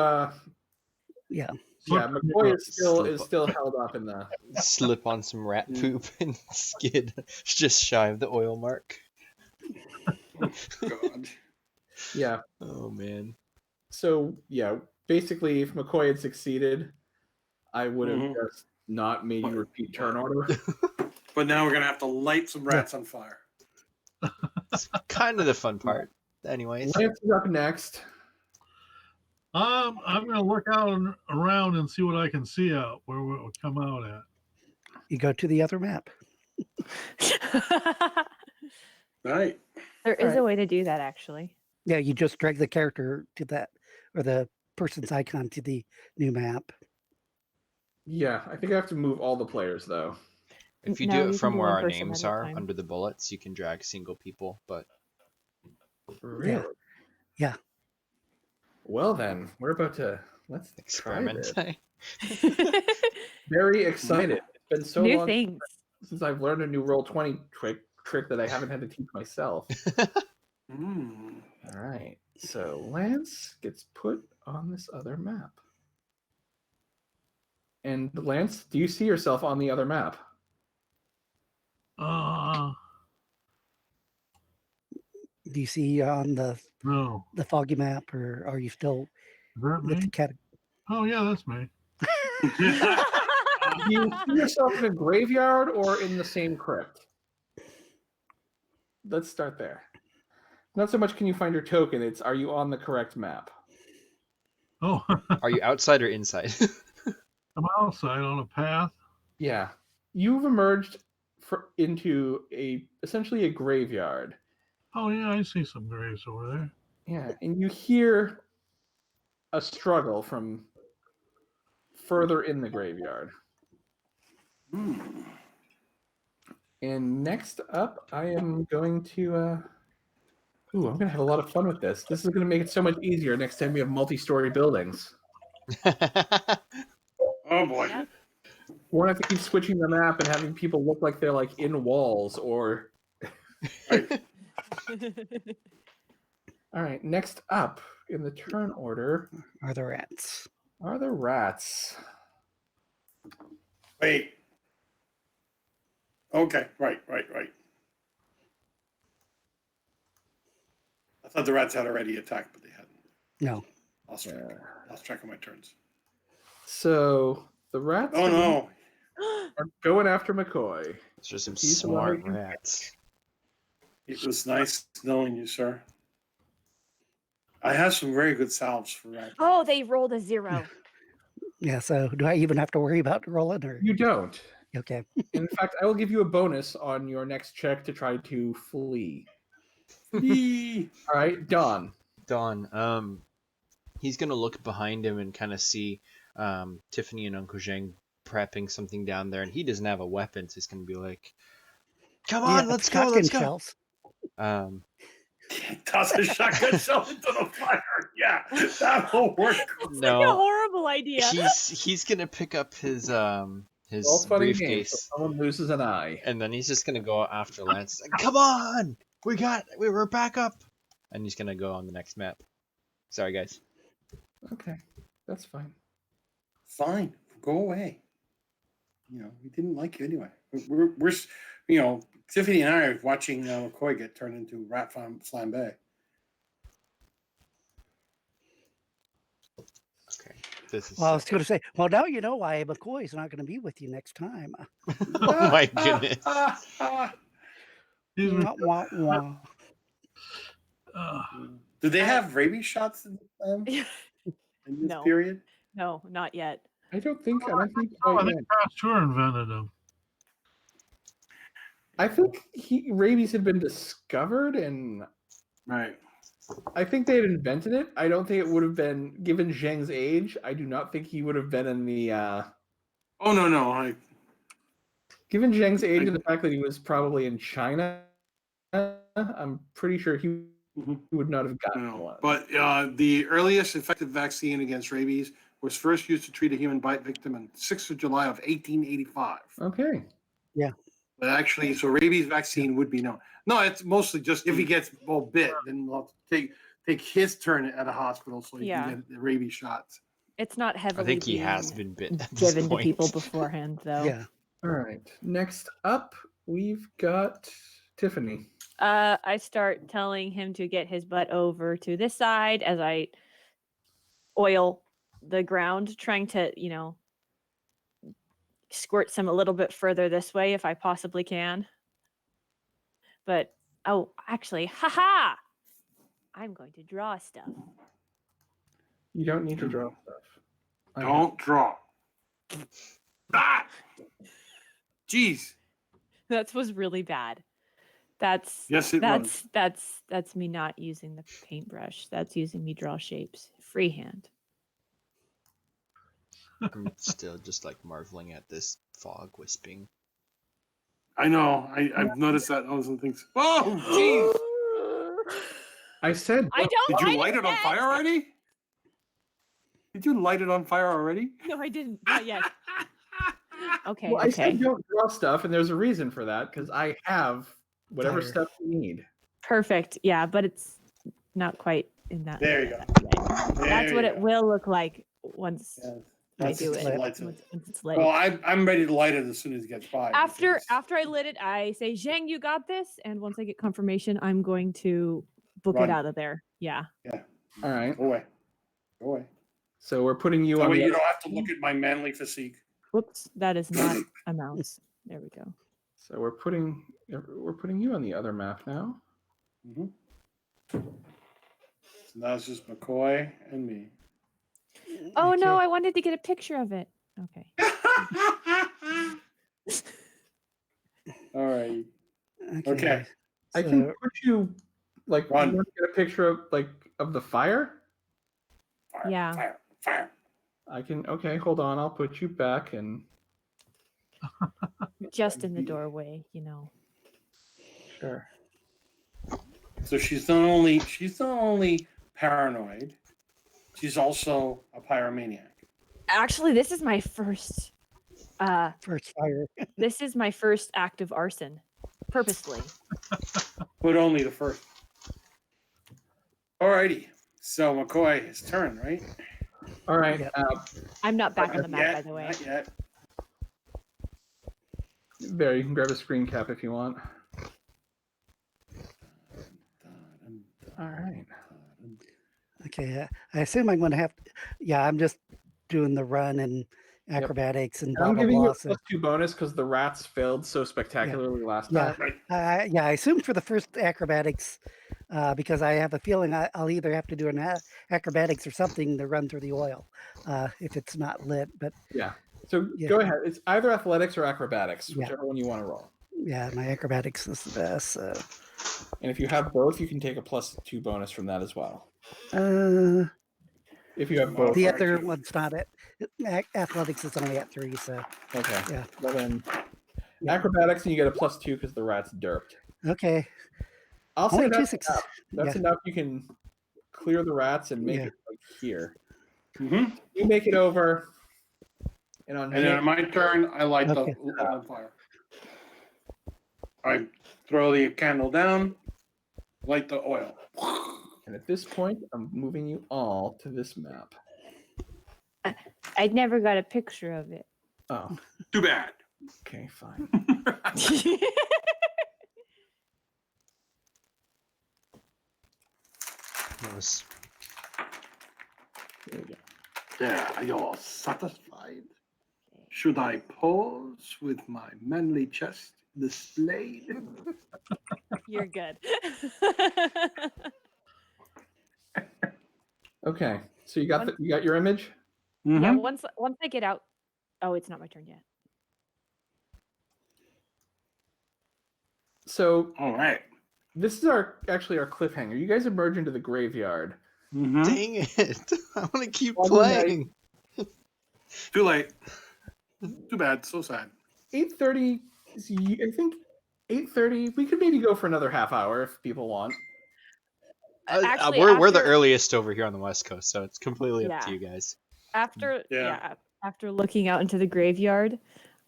Yeah. McCoy is Slip. still held up in the. Slip on some rat poop and skid just shy of the oil mark. God. Yeah. Oh man. So yeah, basically, if McCoy had succeeded, I would have Mhm. just not made you repeat turn order. But now we're gonna have to light some rats on fire. It's kind of the fun part. Anyways. Lance is up next. I'm gonna look out and around and see what I can see out where we'll come out at. You go to the other map. Right. There is Alright. a way to do that, actually. Yeah, you just drag the character to that, or the person's icon to the new map. Yeah, I think I have to move all the players though. If you No, do you it can from do where one our person names at a are time. under the bullets, you can drag single people, but Really? Yeah. Well then, we're about to let's experiment. Try this. Very excited. It's been so New long things. since I've learned a new Roll20 trick that I haven't had to teach myself. Mm. All right. So Lance gets put on this other map. And Lance, do you see yourself on the other map? Do you see on No. the foggy map, or are you still Is that with me? the cat? Oh yeah, that's me. Do you see yourself in a graveyard or in the same crypt? Let's start there. Not so much can you find your token, it's are you on the correct map? Oh, Are you outside or inside? I'm outside on a path. Yeah. You've emerged into essentially a graveyard. Oh yeah, I see some graves over there. Yeah, and you hear a struggle from further in the graveyard. Mm. And next up, I am going to. I'm going to have a lot of fun with this. This is going to make it so much easier next time we have multi-story buildings. Oh boy. Yeah. We're going to have to keep switching the map and having people look like they're like in walls or. All right, next up in the turn order Are the rats? are the rats. Wait. Okay. Right. I thought the rats had already attacked, but they hadn't. No. Lost track of my turns. So the rats Oh no. are going after McCoy. It's just some He's the one smart who can- rats. It was nice knowing you, sir. I have some very good salves for rats. Oh, they rolled a 0. Yeah. So do I even have to worry about rolling, or You don't. okay? In fact, I will give you a bonus on your next check to try to flee. Yee. All right, Don. Don, he's gonna look behind him and kind of see Tiffany and Uncle Zheng prepping something down there, and he doesn't have a weapon, so he's gonna be like, "Come on, Yeah, let's go, shotgun let's go." shells. Toss a shotgun shell into the fire. Yeah, that'll work. It's like a No, horrible idea. he's gonna pick up his All funny games. briefcase, So someone loses an eye. and then he's just gonna go after Lance. He's like, "Come on, we're back up," and he's gonna go on the next map. Sorry, guys. Okay, that's fine. Fine, go away. We didn't like you anyway. We're Tiffany and I are watching McCoy get turned into rat flambe. Okay. This is. Well, I was going to say, well, now you know why McCoy's not going to be with you next time. Oh my goodness. He's Wah, wah, wah. Do they have rabies shots in this No. period? No, not yet. I don't think I quite think yet. Pasteur invented them. I think rabies had been discovered, and Right. I think they had invented it. I don't think it would have been, given Zheng's age, I do not think he would have been in the Oh no. given Zheng's age and the fact that he was probably in China, I'm pretty sure he would not have gotten one. But the earliest effective vaccine against rabies was first used to treat a human bite victim on 6th of July of 1885. Okay. But actually, so rabies vaccine would be known. No, it's mostly just if he gets bit, then we'll take his turn at a hospital so he can get the rabies shots. It's not heavily I think he being has been bitten. at this given to point. people beforehand, though. Yeah. All right. Next up, we've got Tiffany. I start telling him to get his butt over to this side as I oil the ground, trying to, squirt some a little bit further this way if I possibly can. But, actually, haha! I'm going to draw stuff. You don't need to draw stuff. Don't draw. Ah! Jeez. That was really bad. That's Yes, it was. that's me not using the paintbrush. That's using me draw shapes freehand. I'm still just like marveling at this fog wisping. I know. I've noticed that on some things. Oh, jeez. I said, I don't. Did you light it on fire already? Did you light it on fire already? No, I didn't. Not yet. Okay. well, I okay. said don't draw stuff, and there's a reason for that, because I have whatever Fire. stuff you need. Perfect. Yeah, but it's not quite in that. There you go. That's what it will look like once Yeah, I once do it's it. lit. Once it's lit. Well, I'm ready to light it as soon as it gets by. After because- I lit it, I say, Zheng, you got this. And once I get confirmation, I'm going to book Run. it out of there. Yeah. All right. Go away. Go away. So we're putting you That on way the you don't have to look at my manly physique. Whoops. That is not a mouse. There we go. So we're putting you on the other map now. Mm-hmm. So now it's just McCoy and me. Oh, no. Okay. I wanted to get a picture of it. Okay. All right. Okay. I can So- put you like Run. you want to get a picture of the fire? Fire, Yeah. Fire. I can. Okay, hold on. I'll put you back and Just in the doorway, sure. So she's not only paranoid, she's also a pyromaniac. Actually, this is my first. First fire. This is my first act of arson, purposely. But only the first. Alrighty. So McCoy, his turn, right? All right. Yep. I'm not back on the Not map, yet, by the way. Not yet. There, you can grab a screen cap if you want. All right. Okay. I assume I'm going to have to. Yeah, I'm just doing the run and acrobatics and And blah, I'm blah, giving blah. you a So, +2 bonus because the rats failed so spectacularly last Yeah. time. Right. yeah, I assume for the first acrobatics, because I have a feeling I'll either have to do an acrobatics or something to run through the oil if it's not lit. But So Yeah. go ahead. It's either athletics or acrobatics, Yeah. whichever one you want to roll. yeah, my acrobatics is the best. And if you have both, you can take a +2 bonus from that as well. If you have both. The Alright, other so- one's not at athletics is only at 3. So Okay. Yeah. Well then, Yeah. acrobatics, and you get a +2 because the rat's derped. okay, I'll say only 2 that's 6. enough. That's enough. You can clear the rats and make Yeah. it like here. Mm-hmm. You make it over, and on And then on my turn, I light Okay. the on fire. I throw the candle down, light the oil. and at this point, I'm moving you all to this map. I never got a picture of it. Oh, Too bad. okay, fine. was. Here we go. There, are you all satisfied? Should I pose with my manly chest displayed? You're good. Okay, so you got your image. Yeah, Mhm. once I get out. Oh, it's not my turn yet. So All right. this is actually our cliffhanger. You guys emerge into the graveyard. Mhm. Dang it! I want to keep One night- playing. Too late. Too bad. So sad. 8:30. I think 8:30. We could maybe go for another half hour if people want. Actually, we're the after- earliest over here on the West Coast, so it's completely up to Yeah. you guys. After Yeah. after looking out into the graveyard,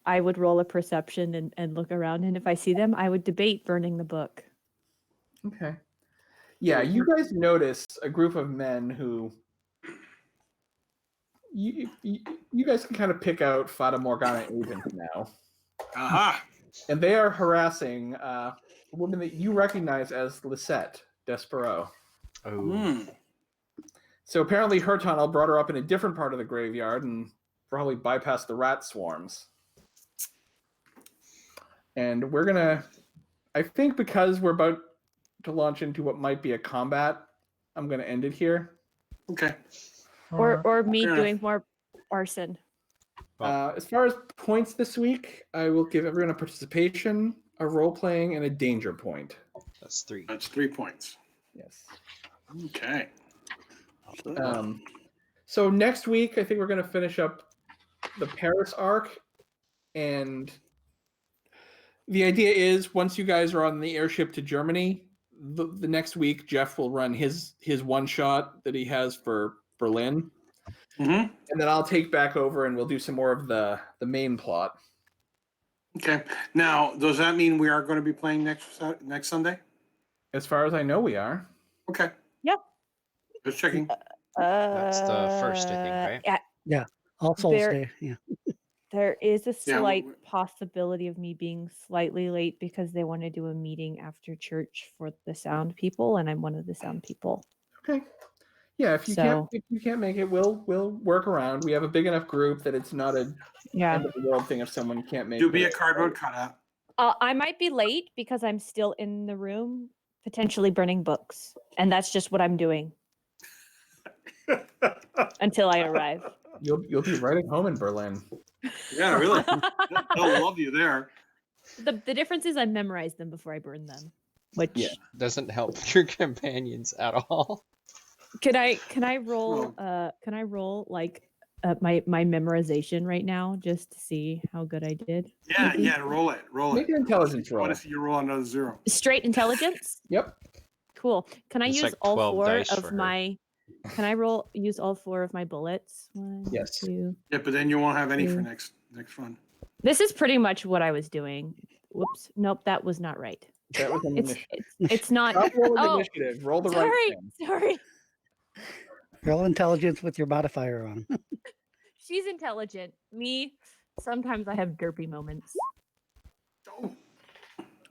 I would roll a perception and look around, and if I see them, I would debate burning the book. Okay. Yeah, you guys notice a group of men who you guys can kind of pick out Fata Morgana agents now, Aha. and they are harassing a woman that you recognize as Lisette Despereaux. Oh, Hmm. So apparently her tunnel brought her up in a different part of the graveyard and probably bypassed the rat swarms. And we're gonna, I think because we're about to launch into what might be a combat, I'm gonna end it here. Okay. Or me Yeah. doing more arson. As far as points this week, I will give everyone a participation, a role playing, and a danger point. that's 3. That's 3 points. Yes. Okay. So next week, I think we're going to finish up the Paris arc, and the idea is once you guys are on the airship to Germany, the next week Jeff will run his one shot that he has for Berlin, Mhm. and then I'll take back over and we'll do some more of the main plot. Okay. Now, does that mean we are going to be playing next Sunday? As far as I know, we are. Okay. Yep. Just checking. That's the first, I think, right? Yeah, All Souls There- Day. Yeah. there is a Yeah, slight w- possibility of me being slightly late because they want to do a meeting after church for the sound people, and I'm one of the sound people. Okay. Yeah, if you can't make it, we'll work around. We have a big enough group that it's not a Yeah. end of the world thing if someone can't make Do it. be a cardboard cutout. I might be late because I'm still in the room, potentially burning books, and that's just what I'm doing until I arrive. You'll be right at home in Berlin. Yeah, really. They'll love you there. The difference is I memorize them before I burn them. Which Yeah. Doesn't help your companions at all. can I roll like my memorization right now just to see how good I did? Yeah, roll it. Make an intelligence I roll. want to see you roll another 0. Straight intelligence? Yep. Cool. Can I It's use like all 12 4 dice for of her. my can I use all 4 of my bullets? 1, Yes. 2. Yeah, but then you won't have any for Yeah. next run. This is pretty much what I was doing. Whoops. Nope, that was not right. That was an It's initiative. it's not Stop rolling oh, initiative. Roll the right thing. sorry. Roll intelligence with your modifier on. She's intelligent. Me, sometimes I have derpy moments. Oh,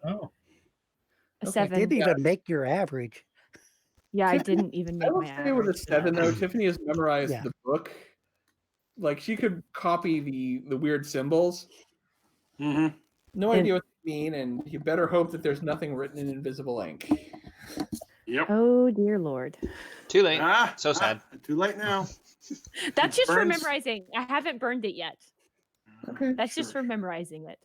Oh, A Okay. 7. Didn't even make your average. Yeah, I Tiffany- didn't even I make will my say with a average for 7 that. though, Tiffany has memorized Yeah. the book. Like she could copy the weird symbols. mm-hmm. No And- idea what they mean, and you better hope that there's nothing written in invisible ink. Yep. Oh dear lord. Too late. So sad. Too late now. That's just for burns. memorizing. I haven't burned it yet. Okay. That's just Sure. for memorizing it.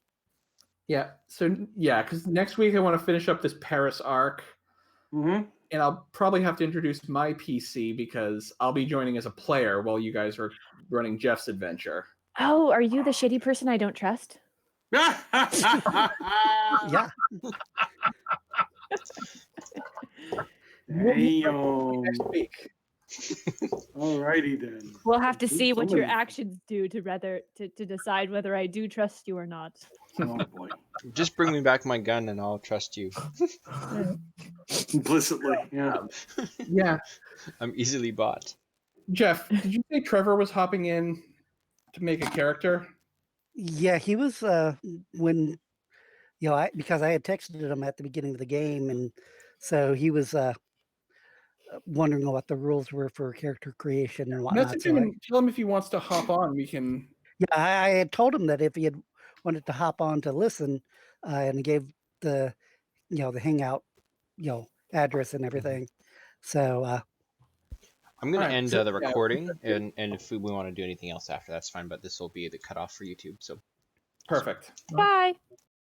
Yeah. So yeah, because next week I want to finish up this Paris arc, Mm-hmm. and I'll probably have to introduce my PC because I'll be joining as a player while you guys are running Jeff's adventure. Oh, are you the shitty person I don't trust? Yeah. Next week. Alrighty then. We'll have to see what your Somebody- actions do to decide whether I do trust you or not. Oh boy. Just bring me back my gun and I'll trust you. Implicitly, yeah. Yeah. I'm easily bought. Jeff, did you say Trevor was hopping in to make a character? Yeah, he was when because I had texted him at the beginning of the game, and so he was wondering what the rules were for character creation and whatnot. Message So him and tell him if he wants to hop on. We can. yeah, I had told him that if he had wanted to hop on to listen, and gave the the hangout address and everything. So I'm gonna Alright, end so, the yeah, recording, and if we want to do anything else after, that's fine. But this will be the cutoff for YouTube. So perfect. Bye.